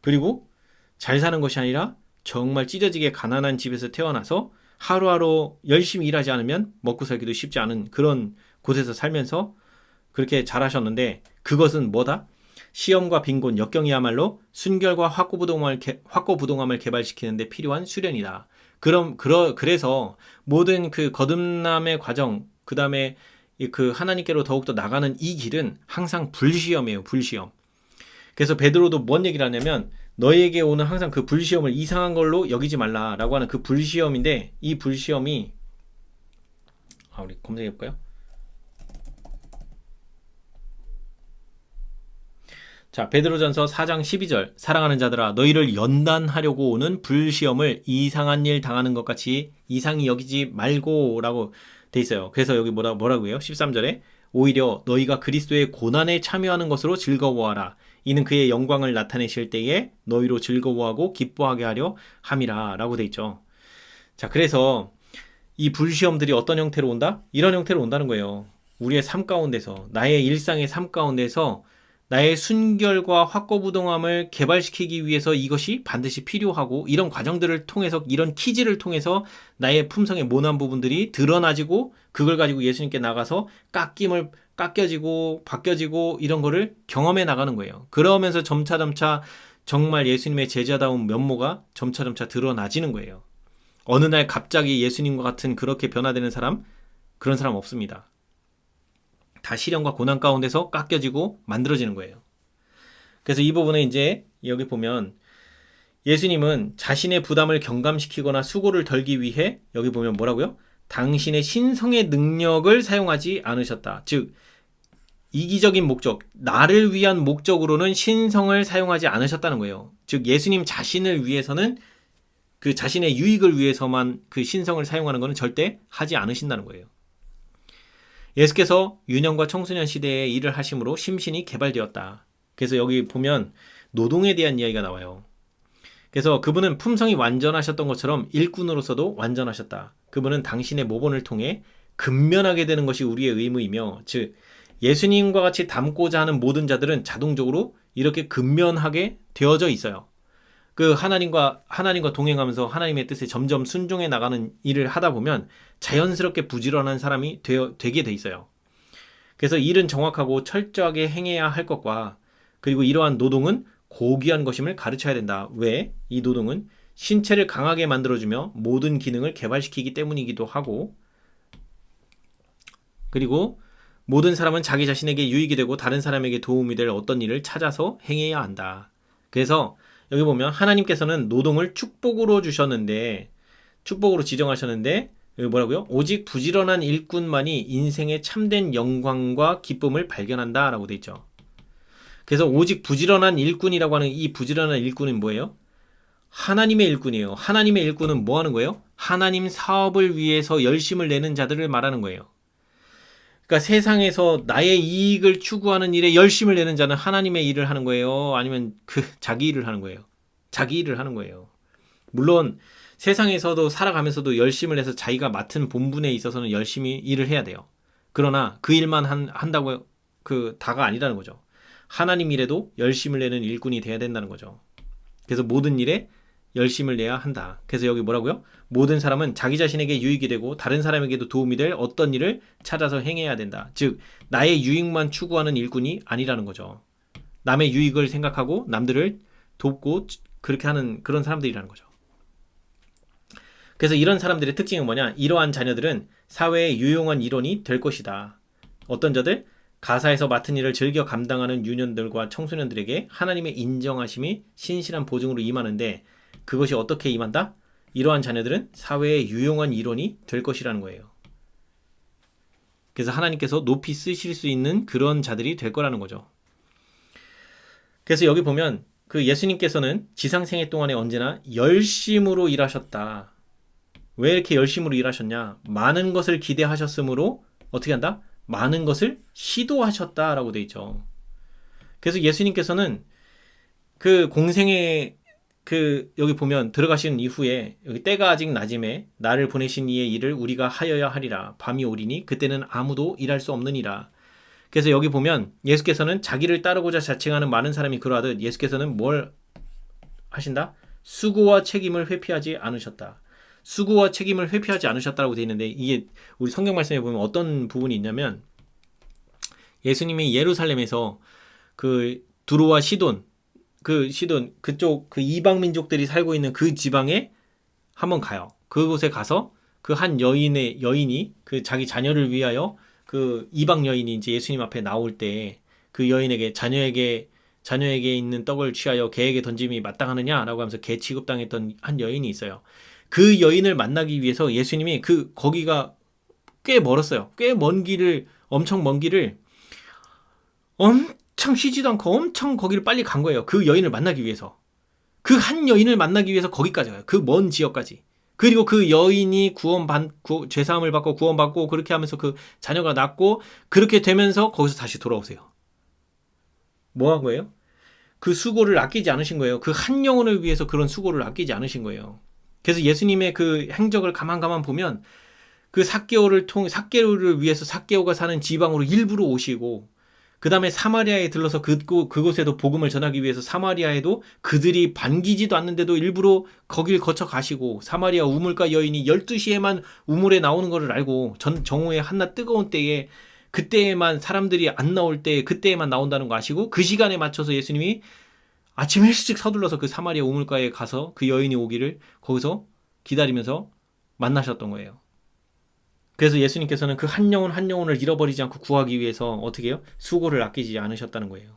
그리고 잘 사는 것이 아니라 정말 찢어지게 가난한 집에서 태어나서 하루하루 열심히 일하지 않으면 먹고 살기도 쉽지 않은 그런 곳에서 살면서 그렇게 잘하셨는데 그것은 뭐다? 시험과 빈곤, 역경이야말로 순결과 확고부동함을 개발시키는 데 필요한 수련이다. 그래서 모든 그 거듭남의 과정, 그 다음에 그 하나님께로 더욱더 나가는 이 길은 항상 불시험이에요. 불시험. 그래서 베드로도 뭔 얘기를 하냐면 너희에게 오는 항상 그 불시험을 이상한 걸로 여기지 말라라고 하는 그 불시험인데 이 불시험이 우리 검색해 볼까요? 자, 베드로전서 4장 12절 사랑하는 자들아 너희를 연단하려고 오는 불시험을 이상한 일 당하는 것 같이 이상히 여기지 말고 라고 돼 있어요. 그래서 여기 뭐라고요? 13절에 오히려 너희가 그리스도의 고난에 참여하는 것으로 즐거워하라. 이는 그의 영광을 나타내실 때에 너희로 즐거워하고 기뻐하게 하려 함이라 라고 돼 있죠. 자, 그래서 이 불시험들이 어떤 형태로 온다? 이런 형태로 온다는 거예요. 우리의 삶 가운데서 나의 일상의 삶 가운데서 나의 순결과 확고부동함을 개발시키기 위해서 이것이 반드시 필요하고 이런 과정들을 통해서 이런 키즈를 통해서 나의 품성의 모난 부분들이 드러나지고 그걸 가지고 예수님께 나가서 깎여지고 바뀌어지고 이런 거를 경험해 나가는 거예요. 그러면서 점차 정말 예수님의 제자다운 면모가 점차 드러나지는 거예요. 어느 날 갑자기 예수님과 같은 그렇게 변화되는 사람, 그런 사람 없습니다. 다 시련과 고난 가운데서 깎여지고 만들어지는 거예요. 그래서 이 부분에 이제 여기 보면 예수님은 자신의 부담을 경감시키거나 수고를 덜기 위해 여기 보면 뭐라고요? 당신의 신성의 능력을 사용하지 않으셨다. 즉 이기적인 목적, 나를 위한 목적으로는 신성을 사용하지 않으셨다는 거예요. 즉 예수님 자신을 위해서는 그 자신의 유익을 위해서만 그 신성을 사용하는 것은 절대 하지 않으신다는 거예요. 예수께서 유년과 청소년 시대에 일을 하심으로 심신이 개발되었다. 그래서 여기 보면 노동에 대한 이야기가 나와요. 그래서 그분은 품성이 완전하셨던 것처럼 일꾼으로서도 완전하셨다. 그분은 당신의 모본을 통해 근면하게 되는 것이 우리의 의무이며, 즉 예수님과 같이 닮고자 하는 모든 자들은 자동적으로 이렇게 근면하게 되어져 있어요. 그 하나님과 동행하면서 하나님의 뜻에 점점 순종해 나가는 일을 하다 보면 자연스럽게 부지런한 사람이 되게 돼 있어요. 그래서 일은 정확하고 철저하게 행해야 할 것과 그리고 이러한 노동은 고귀한 것임을 가르쳐야 된다. 왜? 이 노동은 신체를 강하게 만들어주며 모든 기능을 개발시키기 때문이기도 하고, 그리고 모든 사람은 자기 자신에게 유익이 되고 다른 사람에게 도움이 될 어떤 일을 찾아서 행해야 한다. 그래서 여기 보면 하나님께서는 노동을 축복으로 주셨는데, 축복으로 지정하셨는데 여기 뭐라고요? 오직 부지런한 일꾼만이 인생의 참된 영광과 기쁨을 발견한다 라고 돼 있죠. 그래서 오직 부지런한 일꾼이라고 하는 이 부지런한 일꾼은 뭐예요? 하나님의 일꾼이에요. 하나님의 일꾼은 뭐 하는 거예요? 하나님 사업을 위해서 열심을 내는 자들을 말하는 거예요. 그러니까 세상에서 나의 이익을 추구하는 일에 열심을 내는 자는 하나님의 일을 하는 거예요? 아니면 자기 일을 하는 거예요? 자기 일을 하는 거예요. 물론 세상에서도 살아가면서도 열심을 해서 자기가 맡은 본분에 있어서는 열심히 일을 해야 돼요. 그러나 그 일만 한다고 다가 아니라는 거죠. 하나님 일에도 열심을 내는 일꾼이 돼야 된다는 거죠. 그래서 모든 일에 열심을 내야 한다. 그래서 여기 뭐라고요? 모든 사람은 자기 자신에게 유익이 되고 다른 사람에게도 도움이 될 어떤 일을 찾아서 행해야 된다. 즉 나의 유익만 추구하는 일꾼이 아니라는 거죠. 남의 유익을 생각하고 남들을 돕고 그렇게 하는 그런 사람들이라는 거죠. 그래서 이런 사람들의 특징은 뭐냐? 이러한 자녀들은 사회에 유용한 일원이 될 것이다. 어떤 자들? 가사에서 맡은 일을 즐겨 감당하는 유년들과 청소년들에게 하나님의 인정하심이 신실한 보증으로 임하는데, 그것이 어떻게 임한다? 이러한 자녀들은 사회에 유용한 일원이 될 것이라는 거예요. 그래서 하나님께서 높이 쓰실 수 있는 그런 자들이 될 거라는 거죠. 그래서 여기 보면 그 예수님께서는 지상생애 동안에 언제나 열심으로 일하셨다. 왜 이렇게 열심으로 일하셨냐? 많은 것을 기대하셨으므로 어떻게 한다? 많은 것을 시도하셨다라고 돼 있죠. 그래서 예수님께서는 그 공생에 여기 보면 들어가신 이후에 여기 때가 아직 낮음에 나를 보내신 이의 일을 우리가 하여야 하리라. 밤이 오리니 그때는 아무도 일할 수 없느니라. 그래서 여기 보면 예수께서는 자기를 따르고자 자칭하는 많은 사람이 그러하듯 예수께서는 뭘 하신다? 수고와 책임을 회피하지 않으셨다. 수고와 책임을 회피하지 않으셨다고 되어 있는데, 이게 우리 성경 말씀에 보면 어떤 부분이 있냐면, 예수님이 예루살렘에서 그 두로와 시돈 그쪽 그 이방 민족들이 살고 있는 그 지방에 한번 가요. 그곳에 가서 그 한 여인이 그 자기 자녀를 위하여 그 이방 여인이 이제 예수님 앞에 나올 때 그 여인에게 자녀에게 있는 떡을 취하여 개에게 던짐이 마땅하느냐라고 하면서 개 취급당했던 한 여인이 있어요. 그 여인을 만나기 위해서 예수님이 거기가 꽤 멀었어요. 꽤 먼 길을, 엄청 먼 길을 엄청 쉬지도 않고 엄청 거기를 빨리 간 거예요. 그 여인을 만나기 위해서. 그 한 여인을 만나기 위해서 거기까지 가요. 그 먼 지역까지. 그리고 그 여인이 죄사함을 받고 구원받고 그렇게 하면서 그 자녀가 낳고 그렇게 되면서 거기서 다시 돌아오세요. 뭐 한 거예요? 그 수고를 아끼지 않으신 거예요. 그 한 영혼을 위해서 그런 수고를 아끼지 않으신 거예요. 그래서 예수님의 그 행적을 가만 보면 그 삭개오를 위해서 삭개오가 사는 지방으로 일부러 오시고, 그 다음에 사마리아에 들러서 그곳에도 복음을 전하기 위해서 사마리아에도 그들이 반기지도 않는데도 일부러 거길 거쳐 가시고, 사마리아 우물가 여인이 12시에만 우물에 나오는 것을 알고 정오의 한낮 뜨거운 때에 그때에만 사람들이 안 나올 때 그때에만 나온다는 거 아시고 그 시간에 맞춰서 예수님이 아침 일찍 서둘러서 그 사마리아 우물가에 가서 그 여인이 오기를 거기서 기다리면서 만나셨던 거예요. 그래서 예수님께서는 그 한 영혼 한 영혼을 잃어버리지 않고 구하기 위해서 어떻게 해요? 수고를 아끼지 않으셨다는 거예요.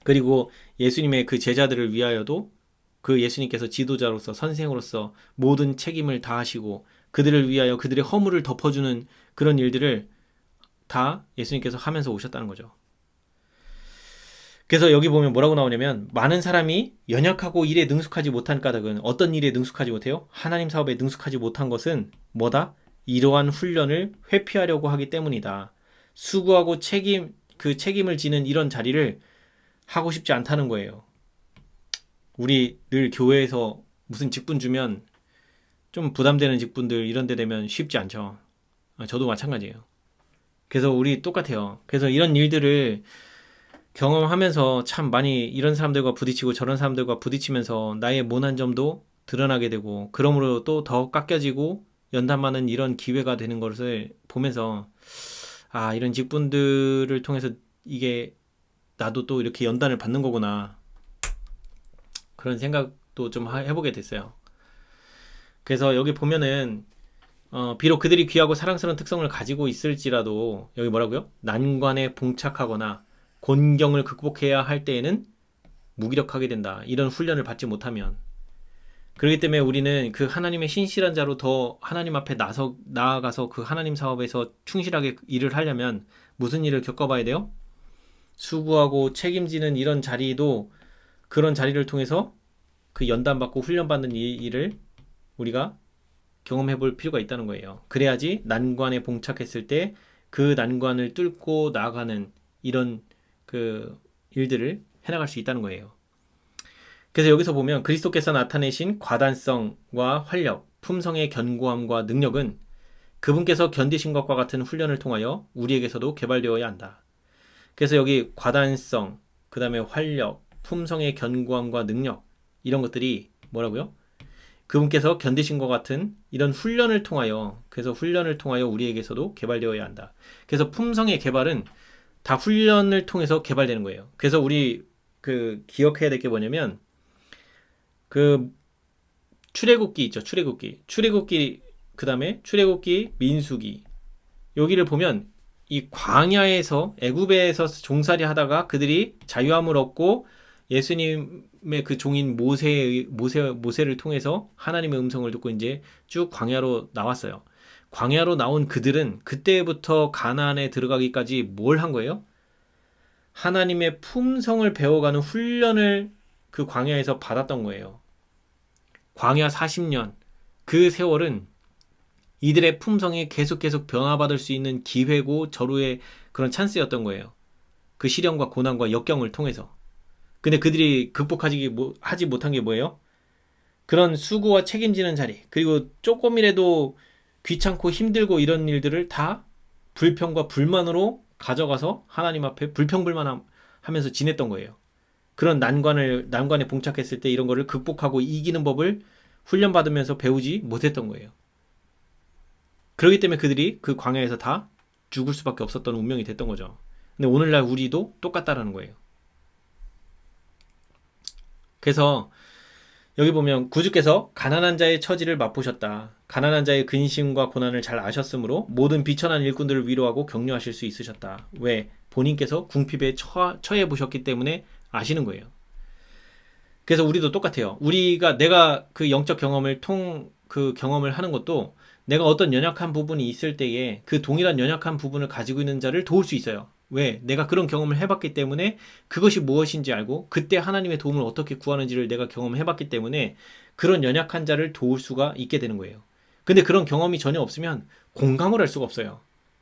그리고 예수님의 그 제자들을 위하여도 그 예수님께서 지도자로서 선생으로서 모든 책임을 다하시고 그들을 위하여 그들의 허물을 덮어주는 그런 일들을 다 예수님께서 하면서 오셨다는 거죠. 그래서 여기 보면 뭐라고 나오냐면, 많은 사람이 연약하고 일에 능숙하지 못한 까닭은, 어떤 일에 능숙하지 못해요? 하나님 사업에 능숙하지 못한 것은 뭐다? 이러한 훈련을 회피하려고 하기 때문이다. 수고하고 그 책임을 지는 이런 자리를 하고 싶지 않다는 거예요. 우리 늘 교회에서 무슨 직분 주면 좀 부담되는 직분들 이런 데 되면 쉽지 않죠. 저도 마찬가지예요. 그래서 우리 똑같아요. 그래서 이런 일들을 경험하면서 참 많이 이런 사람들과 부딪히고 저런 사람들과 부딪히면서 나의 모난 점도 드러나게 되고, 그러므로 또 더 깎여지고 연단받는 이런 기회가 되는 것을 보면서, 아, 이런 직분들을 통해서 이게 나도 또 이렇게 연단을 받는 거구나, 그런 생각도 좀 해보게 됐어요. 그래서 여기 보면은 비록 그들이 귀하고 사랑스러운 특성을 가지고 있을지라도 여기 뭐라고요? 난관에 봉착하거나 곤경을 극복해야 할 때에는 무기력하게 된다. 이런 훈련을 받지 못하면. 그렇기 때문에 우리는 그 하나님의 신실한 자로 더 하나님 앞에 나아가서 그 하나님 사업에서 충실하게 일을 하려면 무슨 일을 겪어봐야 돼요? 수고하고 책임지는 이런 자리도, 그런 자리를 통해서 그 연단받고 훈련받는 일을 우리가 경험해 볼 필요가 있다는 거예요. 그래야지 난관에 봉착했을 때 그 난관을 뚫고 나아가는 이런 그 일들을 해나갈 수 있다는 거예요. 그래서 여기서 보면 그리스도께서 나타내신 과단성과 활력, 품성의 견고함과 능력은 그분께서 견디신 것과 같은 훈련을 통하여 우리에게서도 개발되어야 한다. 그래서 여기 과단성, 그 다음에 활력, 품성의 견고함과 능력, 이런 것들이 뭐라고요? 그분께서 견디신 것 같은 이런 훈련을 통하여, 그래서 훈련을 통하여 우리에게서도 개발되어야 한다. 그래서 품성의 개발은 다 훈련을 통해서 개발되는 거예요. 그래서 우리 그 기억해야 될 게 뭐냐면, 그 출애굽기 있죠. 출애굽기 그 다음에 출애굽기, 민수기, 여기를 보면 이 광야에서 애굽에서 종살이 하다가 그들이 자유함을 얻고 예수님의 그 종인 모세를 통해서 하나님의 음성을 듣고 이제 쭉 광야로 나왔어요. 광야로 나온 그들은 그때부터 가나안에 들어가기까지 뭘 한 거예요? 하나님의 품성을 배워가는 훈련을 그 광야에서 받았던 거예요. 광야 40년, 그 세월은 이들의 품성이 계속 변화받을 수 있는 기회고 절호의 그런 찬스였던 거예요. 그 시련과 고난과 역경을 통해서. 근데 그들이 하지 못한 게 뭐예요? 그런 수고와 책임지는 자리, 그리고 조금이라도 귀찮고 힘들고 이런 일들을 다 불평과 불만으로 가져가서 하나님 앞에 불평불만하면서 지냈던 거예요. 그런 난관에 봉착했을 때 이런 거를 극복하고 이기는 법을 훈련받으면서 배우지 못했던 거예요. 그렇기 때문에 그들이 그 광야에서 다 죽을 수밖에 없었던 운명이 됐던 거죠. 근데 오늘날 우리도 똑같다라는 거예요. 그래서 여기 보면 구주께서 가난한 자의 처지를 맛보셨다. 가난한 자의 근심과 고난을 잘 아셨으므로 모든 비천한 일꾼들을 위로하고 격려하실 수 있으셨다. 왜? 본인께서 궁핍에 처해 보셨기 때문에 아시는 거예요. 그래서 우리도 똑같아요. 내가 그 영적 경험을 하는 것도 내가 어떤 연약한 부분이 있을 때에 그 동일한 연약한 부분을 가지고 있는 자를 도울 수 있어요. 왜? 내가 그런 경험을 해봤기 때문에 그것이 무엇인지 알고 그때 하나님의 도움을 어떻게 구하는지를 내가 경험해봤기 때문에 그런 연약한 자를 도울 수가 있게 되는 거예요. 근데 그런 경험이 전혀 없으면 공감을 할 수가 없어요.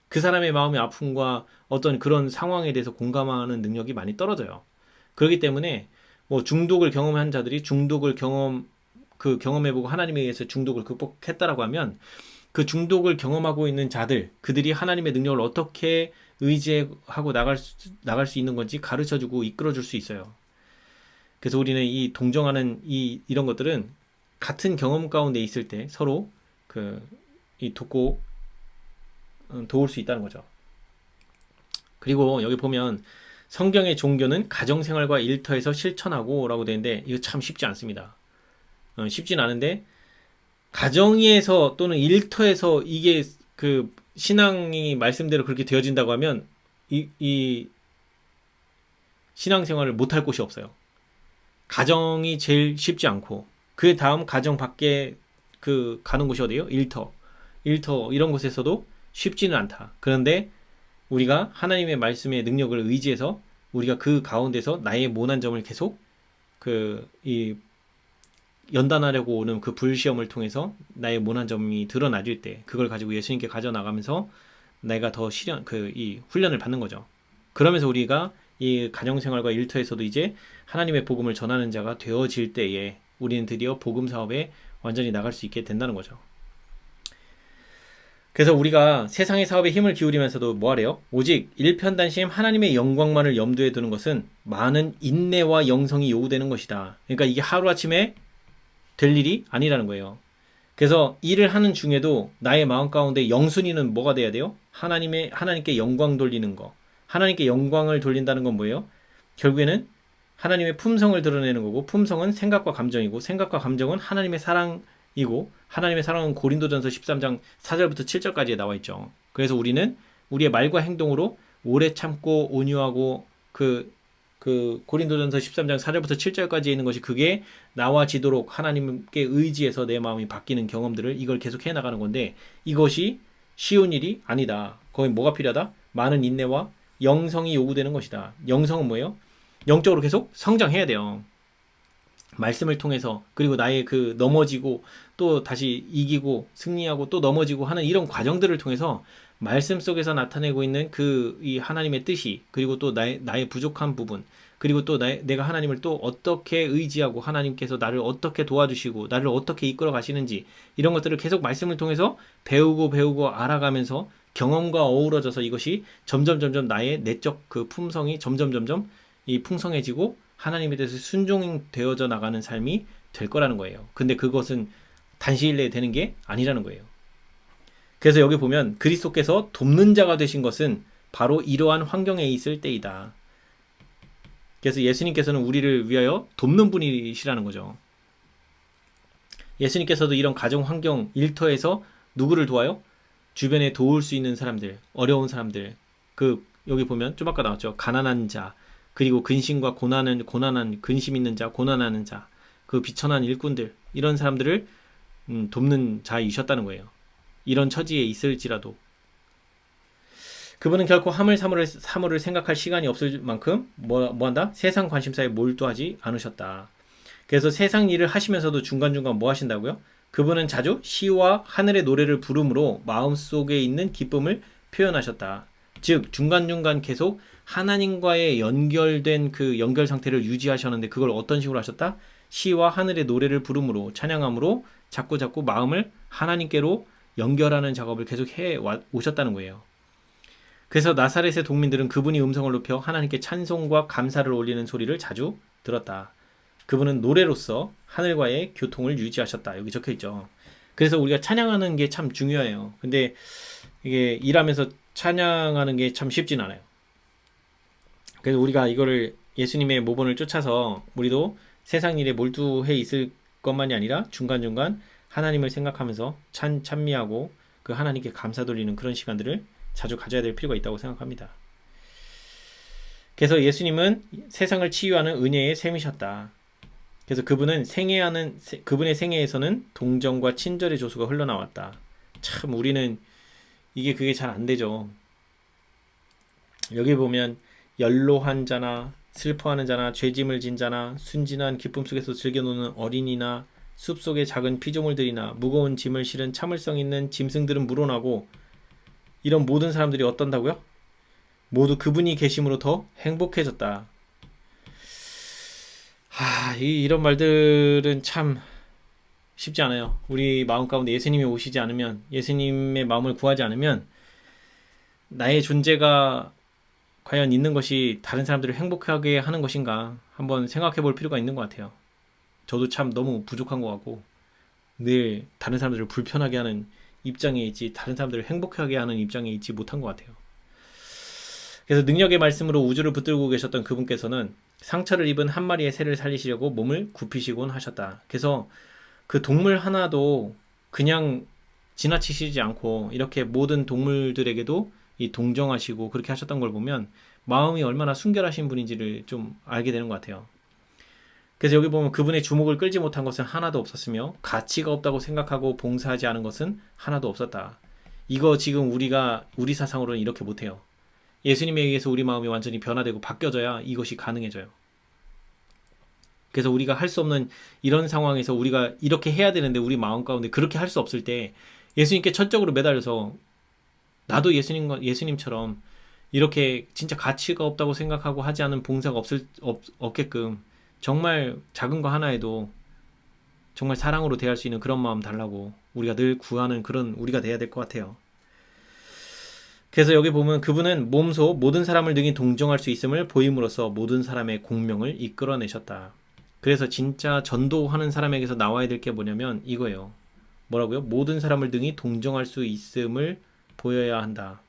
그 사람의 마음의 아픔과 어떤 그런 상황에 대해서 공감하는 능력이 많이 떨어져요. 그렇기 때문에 뭐 중독을 경험한 자들이 경험해보고 하나님에 의해서 중독을 극복했다라고 하면 그 중독을 경험하고 있는 자들, 그들이 하나님의 능력을 어떻게 의지하고 나갈 수 있는 건지 가르쳐주고 이끌어줄 수 있어요. 그래서 우리는 이 동정하는 이런 것들은 같은 경험 가운데 있을 때 서로 이 돕고 도울 수 있다는 거죠. 그리고 여기 보면 성경의 종교는 가정생활과 일터에서 실천하고 라고 되는데 이거 참 쉽지 않습니다. 쉽진 않은데 가정에서 또는 일터에서 이게 그 신앙이 말씀대로 그렇게 되어진다고 하면 이 신앙생활을 못할 곳이 없어요. 가정이 제일 쉽지 않고 그 다음 가정 밖에 가는 곳이 어디예요? 일터 이런 곳에서도 쉽지는 않다. 그런데 우리가 하나님의 말씀의 능력을 의지해서 우리가 그 가운데서 나의 모난 점을 계속 이 연단하려고 오는 그 불시험을 통해서 나의 모난 점이 드러나질 때 그걸 가지고 예수님께 가져나가면서 내가 더 이 훈련을 받는 거죠. 그러면서 우리가 이 가정생활과 일터에서도 이제 하나님의 복음을 전하는 자가 되어질 때에 우리는 드디어 복음 사업에 완전히 나갈 수 있게 된다는 거죠. 그래서 우리가 세상의 사업에 힘을 기울이면서도 뭐 하래요? 오직 일편단심 하나님의 영광만을 염두에 두는 것은 많은 인내와 영성이 요구되는 것이다. 그러니까 이게 하루아침에 될 일이 아니라는 거예요. 그래서 일을 하는 중에도 나의 마음 가운데 영순위는 뭐가 돼야 돼요? 하나님께 영광 돌리는 거. 하나님께 영광을 돌린다는 건 뭐예요? 결국에는 하나님의 품성을 드러내는 거고, 품성은 생각과 감정이고, 생각과 감정은 하나님의 사랑이고, 하나님의 사랑은 고린도전서 13장 4절부터 7절까지에 나와 있죠. 그래서 우리는 우리의 말과 행동으로 오래 참고 온유하고 고린도전서 13장 4절부터 7절까지 있는 것이 그게 나와지도록 하나님께 의지해서 내 마음이 바뀌는 경험들을 이걸 계속 해나가는 건데 이것이 쉬운 일이 아니다. 거기 뭐가 필요하다? 많은 인내와 영성이 요구되는 것이다. 영성은 뭐예요? 영적으로 계속 성장해야 돼요. 말씀을 통해서 그리고 나의 넘어지고 또 다시 이기고 승리하고 또 넘어지고 하는 이런 과정들을 통해서 말씀 속에서 나타내고 있는 이 하나님의 뜻이 그리고 또 나의 부족한 부분 그리고 또 내가 하나님을 또 어떻게 의지하고 하나님께서 나를 어떻게 도와주시고 나를 어떻게 이끌어 가시는지 이런 것들을 계속 말씀을 통해서 배우고 알아가면서 경험과 어우러져서 이것이 점점 나의 내적 품성이 점점 이 풍성해지고 하나님에 대해서 순종되어져 나가는 삶이 될 거라는 거예요. 근데 그것은 단시일 내에 되는 게 아니라는 거예요. 그래서 여기 보면 그리스도께서 돕는 자가 되신 것은 바로 이러한 환경에 있을 때이다. 그래서 예수님께서는 우리를 위하여 돕는 분이시라는 거죠. 예수님께서도 이런 가정 환경 일터에서 누구를 도와요? 주변에 도울 수 있는 사람들, 어려운 사람들, 여기 보면 좀 아까 나왔죠. 가난한 자, 그리고 근심과 고난한 근심 있는 자, 고난하는 자, 비천한 일꾼들 이런 사람들을 돕는 자이셨다는 거예요. 이런 처지에 있을지라도 그분은 결코 사물을 생각할 시간이 없을 만큼 뭐한다? 세상 관심사에 몰두하지 않으셨다. 그래서 세상 일을 하시면서도 중간중간 뭐 하신다고요? 그분은 자주 시와 하늘의 노래를 부름으로 마음속에 있는 기쁨을 표현하셨다. 즉 중간중간 계속 하나님과의 연결된 연결 상태를 유지하셨는데 그걸 어떤 식으로 하셨다? 시와 하늘의 노래를 부름으로 찬양함으로 자꾸 마음을 하나님께로 연결하는 작업을 계속 해 오셨다는 거예요. 그래서 나사렛의 동민들은 그분이 음성을 높여 하나님께 찬송과 감사를 올리는 소리를 자주 들었다. 그분은 노래로서 하늘과의 교통을 유지하셨다. 여기 적혀 있죠. 그래서 우리가 찬양하는 게 참 중요해요. 근데 이게 일하면서 찬양하는 게 참 쉽진 않아요. 그래서 우리가 이거를 예수님의 모본을 쫓아서 우리도 세상 일에 몰두해 있을 것만이 아니라 중간중간 하나님을 생각하면서 찬미하고 하나님께 감사 돌리는 그런 시간들을 자주 가져야 될 필요가 있다고 생각합니다. 그래서 예수님은 세상을 치유하는 은혜의 샘이셨다. 그래서 그분의 생애에서는 동정과 친절의 조수가 흘러나왔다. 참 우리는 그게 잘 안 되죠. 여기 보면 연로한 자나 슬퍼하는 자나 죄짐을 진 자나 순진한 기쁨 속에서 즐겨노는 어린이나 숲속의 작은 피조물들이나 무거운 짐을 실은 참을성 있는 짐승들은 물어나고 이런 모든 사람들이 어떤다고요? 모두 그분이 계심으로 더 행복해졌다. 이런 말들은 참 쉽지 않아요. 우리 마음 가운데 예수님이 오시지 않으면, 예수님의 마음을 구하지 않으면 나의 존재가 과연 있는 것이 다른 사람들을 행복하게 하는 것인가 한번 생각해 볼 필요가 있는 것 같아요. 저도 참 너무 부족한 것 같고 늘 다른 사람들을 불편하게 하는 입장에 있지, 다른 사람들을 행복하게 하는 입장에 있지 못한 것 같아요. 그래서 능력의 말씀으로 우주를 붙들고 계셨던 그분께서는 상처를 입은 한 마리의 새를 살리시려고 몸을 굽히시곤 하셨다. 그래서 그 동물 하나도 그냥 지나치시지 않고 이렇게 모든 동물들에게도 이 동정하시고 그렇게 하셨던 걸 보면 마음이 얼마나 순결하신 분인지를 좀 알게 되는 것 같아요. 그래서 여기 보면 그분의 주목을 끌지 못한 것은 하나도 없었으며 가치가 없다고 생각하고 봉사하지 않은 것은 하나도 없었다. 이거 지금 우리 사상으로는 이렇게 못해요. 예수님에 의해서 우리 마음이 완전히 변화되고 바뀌어져야 이것이 가능해져요. 그래서 우리가 할 수 없는 이런 상황에서 우리가 이렇게 해야 되는데 우리 마음 가운데 그렇게 할 수 없을 때 예수님께 철저하게 매달려서 나도 예수님처럼 이렇게 진짜 가치가 없다고 생각하고 하지 않은 봉사가 없게끔 정말 작은 거 하나에도 정말 사랑으로 대할 수 있는 그런 마음 달라고 우리가 늘 구하는 그런 우리가 돼야 될 것 같아요. 그래서 여기 보면 그분은 몸소 모든 사람을 등이 동정할 수 있음을 보임으로써 모든 사람의 공명을 이끌어내셨다. 그래서 진짜 전도하는 사람에게서 나와야 될 게 뭐냐면 이거예요. 뭐라고요? 모든 사람을 등이 동정할 수 있음을 보여야 한다.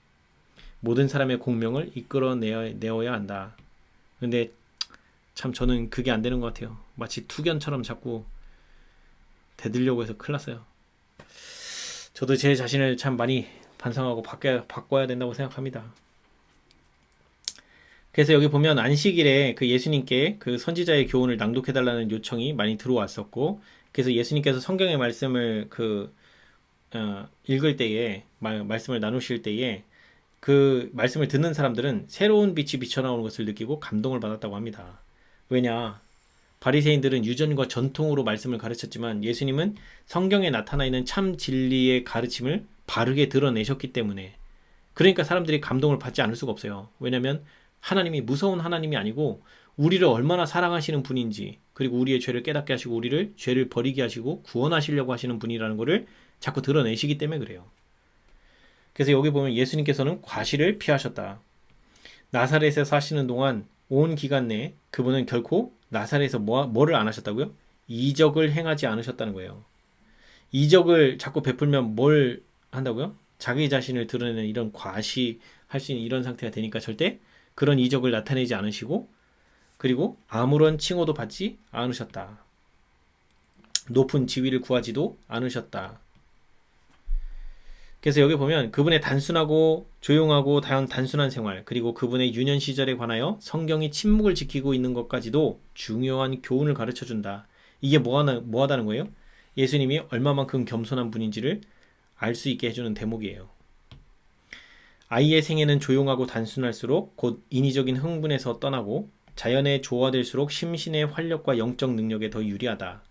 모든 사람의 공명을 이끌어내어야 한다. 근데 참 저는 그게 안 되는 것 같아요. 마치 투견처럼 자꾸 대들려고 해서 큰일 났어요. 저도 제 자신을 참 많이 반성하고 바꿔야 된다고 생각합니다. 그래서 여기 보면 안식일에 그 예수님께 그 선지자의 교훈을 낭독해달라는 요청이 많이 들어왔었고, 그래서 예수님께서 성경의 말씀을 읽을 때에, 말씀을 나누실 때에 그 말씀을 듣는 사람들은 새로운 빛이 비쳐나오는 것을 느끼고 감동을 받았다고 합니다. 왜냐? 바리새인들은 유전과 전통으로 말씀을 가르쳤지만 예수님은 성경에 나타나 있는 참 진리의 가르침을 바르게 드러내셨기 때문에, 그러니까 사람들이 감동을 받지 않을 수가 없어요. 왜냐하면 하나님이 무서운 하나님이 아니고 우리를 얼마나 사랑하시는 분인지, 그리고 우리의 죄를 깨닫게 하시고 우리를 죄를 버리게 하시고 구원하시려고 하시는 분이라는 것을 자꾸 드러내시기 때문에 그래요. 그래서 여기 보면 예수님께서는 과실을 피하셨다. 나사렛에 사시는 동안 온 기간 내에 그분은 결코 나사렛에서 뭐를 안 하셨다고요? 이적을 행하지 않으셨다는 거예요. 이적을 자꾸 베풀면 뭘 한다고요? 자기 자신을 드러내는 이런 과시할 수 있는 이런 상태가 되니까 절대 그런 이적을 나타내지 않으시고, 그리고 아무런 칭호도 받지 않으셨다. 높은 지위를 구하지도 않으셨다. 그래서 여기 보면 그분의 단순하고 조용하고 단순한 생활, 그리고 그분의 유년 시절에 관하여 성경이 침묵을 지키고 있는 것까지도 중요한 교훈을 가르쳐준다. 이게 뭐하다는 거예요? 예수님이 얼마만큼 겸손한 분인지를 알 수 있게 해주는 대목이에요. 아이의 생애는 조용하고 단순할수록 곧 인위적인 흥분에서 떠나고 자연에 조화될수록 심신의 활력과 영적 능력에 더 유리하다.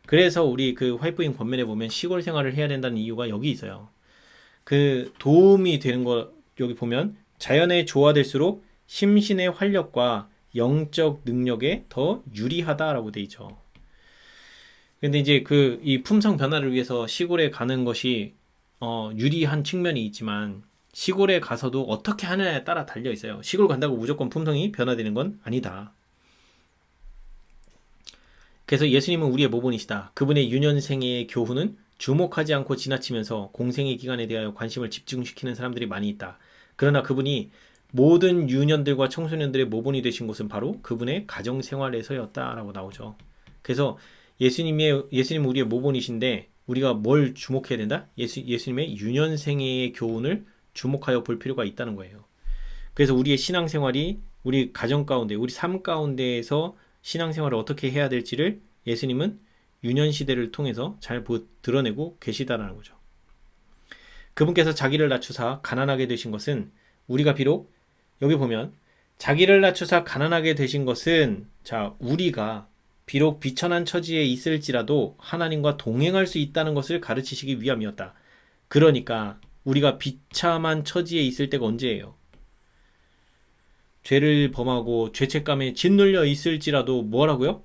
그래서 우리 그 화이트인 권면에 보면 시골 생활을 해야 된다는 이유가 여기 있어요. 그 도움이 되는 거 여기 보면 자연에 조화될수록 심신의 활력과 영적 능력에 더 유리하다라고 돼 있죠. 근데 이제 이 품성 변화를 위해서 시골에 가는 것이 유리한 측면이 있지만 시골에 가서도 어떻게 하느냐에 따라 달려 있어요. 시골 간다고 무조건 품성이 변화되는 건 아니다. 그래서 예수님은 우리의 모본이시다. 그분의 유년생애의 교훈은 주목하지 않고 지나치면서 공생의 기간에 대하여 관심을 집중시키는 사람들이 많이 있다. 그러나 그분이 모든 유년들과 청소년들의 모본이 되신 것은 바로 그분의 가정생활에서였다라고 나오죠. 그래서 예수님은 우리의 모본이신데 우리가 뭘 주목해야 된다? 예수님의 유년생애의 교훈을 주목하여 볼 필요가 있다는 거예요. 그래서 우리의 신앙생활이 우리 가정 가운데, 우리 삶 가운데에서 신앙생활을 어떻게 해야 될지를 예수님은 유년시대를 통해서 잘 드러내고 계시다라는 거죠. 그분께서 자기를 낮추사 가난하게 되신 것은 우리가 비록 여기 보면 자기를 낮추사 가난하게 되신 것은 우리가 비록 비천한 처지에 있을지라도 하나님과 동행할 수 있다는 것을 가르치시기 위함이었다. 그러니까 우리가 비참한 처지에 있을 때가 언제예요? 죄를 범하고 죄책감에 짓눌려 있을지라도 뭐라고요?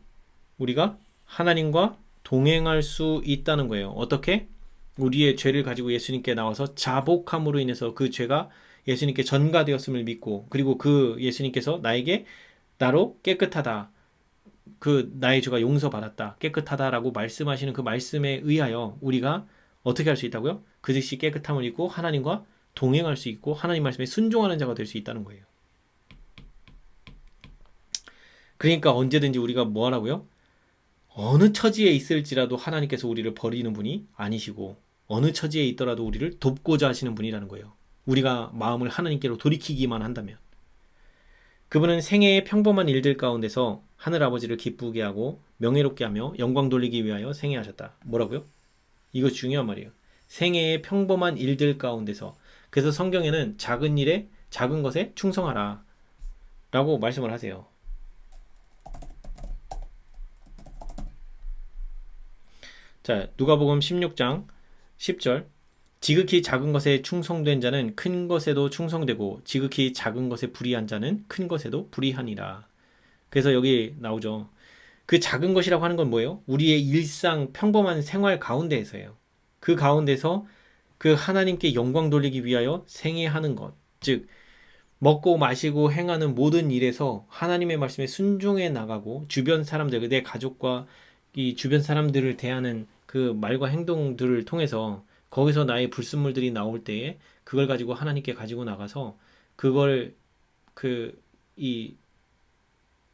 우리가 하나님과 동행할 수 있다는 거예요. 어떻게? 우리의 죄를 가지고 예수님께 나와서 자복함으로 인해서 그 죄가 예수님께 전가되었음을 믿고, 그리고 그 예수님께서 나에게 나로 깨끗하다, 그 나의 죄가 용서받았다, 깨끗하다라고 말씀하시는 그 말씀에 의하여 우리가 어떻게 할 수 있다고요? 그 즉시 깨끗함을 입고 하나님과 동행할 수 있고 하나님 말씀에 순종하는 자가 될 수 있다는 거예요. 그러니까 언제든지 우리가 뭐 하라고요? 어느 처지에 있을지라도 하나님께서 우리를 버리는 분이 아니시고 어느 처지에 있더라도 우리를 돕고자 하시는 분이라는 거예요. 우리가 마음을 하나님께로 돌이키기만 한다면. 그분은 생애의 평범한 일들 가운데서 하늘 아버지를 기쁘게 하고 명예롭게 하며 영광 돌리기 위하여 생애하셨다. 뭐라고요? 이거 중요한 말이에요. 생애의 평범한 일들 가운데서. 그래서 성경에는 작은 일에 작은 것에 충성하라 라고 말씀을 하세요. 자, 누가복음 16장 10절. 지극히 작은 것에 충성된 자는 큰 것에도 충성되고 지극히 작은 것에 불의한 자는 큰 것에도 불의하니라. 그래서 여기 나오죠. 그 작은 것이라고 하는 건 뭐예요? 우리의 일상 평범한 생활 가운데에서예요. 그 가운데서 그 하나님께 영광 돌리기 위하여 생애하는 것, 즉 먹고 마시고 행하는 모든 일에서 하나님의 말씀에 순종해 나가고 주변 사람들, 내 가족과 이 주변 사람들을 대하는 그 말과 행동들을 통해서 거기서 나의 불순물들이 나올 때에 그걸 가지고 하나님께 가지고 나가서 그걸 이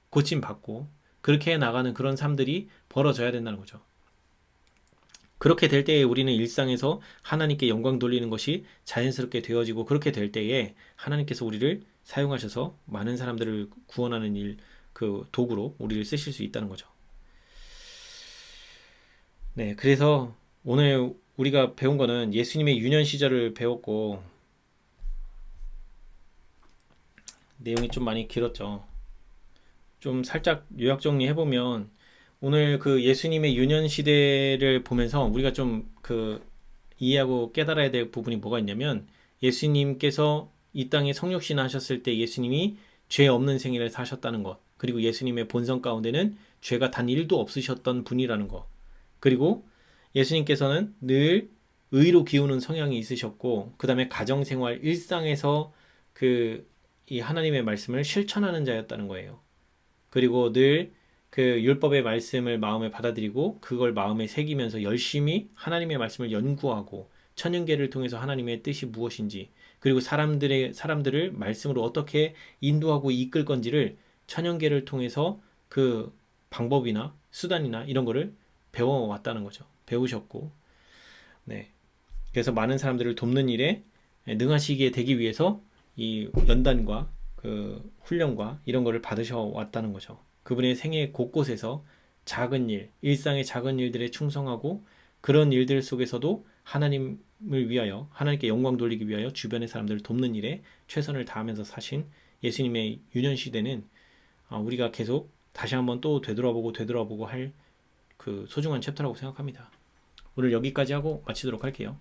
고침 받고 그렇게 해 나가는 그런 삶들이 벌어져야 된다는 거죠. 그렇게 될 때에 우리는 일상에서 하나님께 영광 돌리는 것이 자연스럽게 되어지고, 그렇게 될 때에 하나님께서 우리를 사용하셔서 많은 사람들을 구원하는 일, 그 도구로 우리를 쓰실 수 있다는 거죠. 네, 그래서 오늘 우리가 배운 거는 예수님의 유년 시절을 배웠고, 내용이 좀 많이 길었죠. 좀 살짝 요약 정리해보면, 오늘 그 예수님의 유년 시대를 보면서 우리가 좀 이해하고 깨달아야 될 부분이 뭐가 있냐면, 예수님께서 이 땅에 성육신 하셨을 때 예수님이 죄 없는 생애를 사셨다는 것, 그리고 예수님의 본성 가운데는 죄가 단 1도 없으셨던 분이라는 것, 그리고 예수님께서는 늘 의로 기우는 성향이 있으셨고, 그 다음에 가정생활 일상에서 이 하나님의 말씀을 실천하는 자였다는 거예요. 그리고 늘 그 율법의 말씀을 마음에 받아들이고 그걸 마음에 새기면서 열심히 하나님의 말씀을 연구하고 천연계를 통해서 하나님의 뜻이 무엇인지, 그리고 사람들을 말씀으로 어떻게 인도하고 이끌 건지를 천연계를 통해서 그 방법이나 수단이나 이런 거를 배워왔다는 거죠. 배우셨고, 네. 그래서 많은 사람들을 돕는 일에 능하시게 되기 위해서 이 연단과 그 훈련과 이런 거를 받으셔 왔다는 거죠. 그분의 생애 곳곳에서 작은 일, 일상의 작은 일들에 충성하고, 그런 일들 속에서도 하나님을 위하여, 하나님께 영광 돌리기 위하여 주변의 사람들을 돕는 일에 최선을 다하면서 사신 예수님의 유년 시대는 우리가 계속 다시 한번 또 되돌아보고 할 그 소중한 챕터라고 생각합니다. 오늘 여기까지 하고 마치도록 할게요.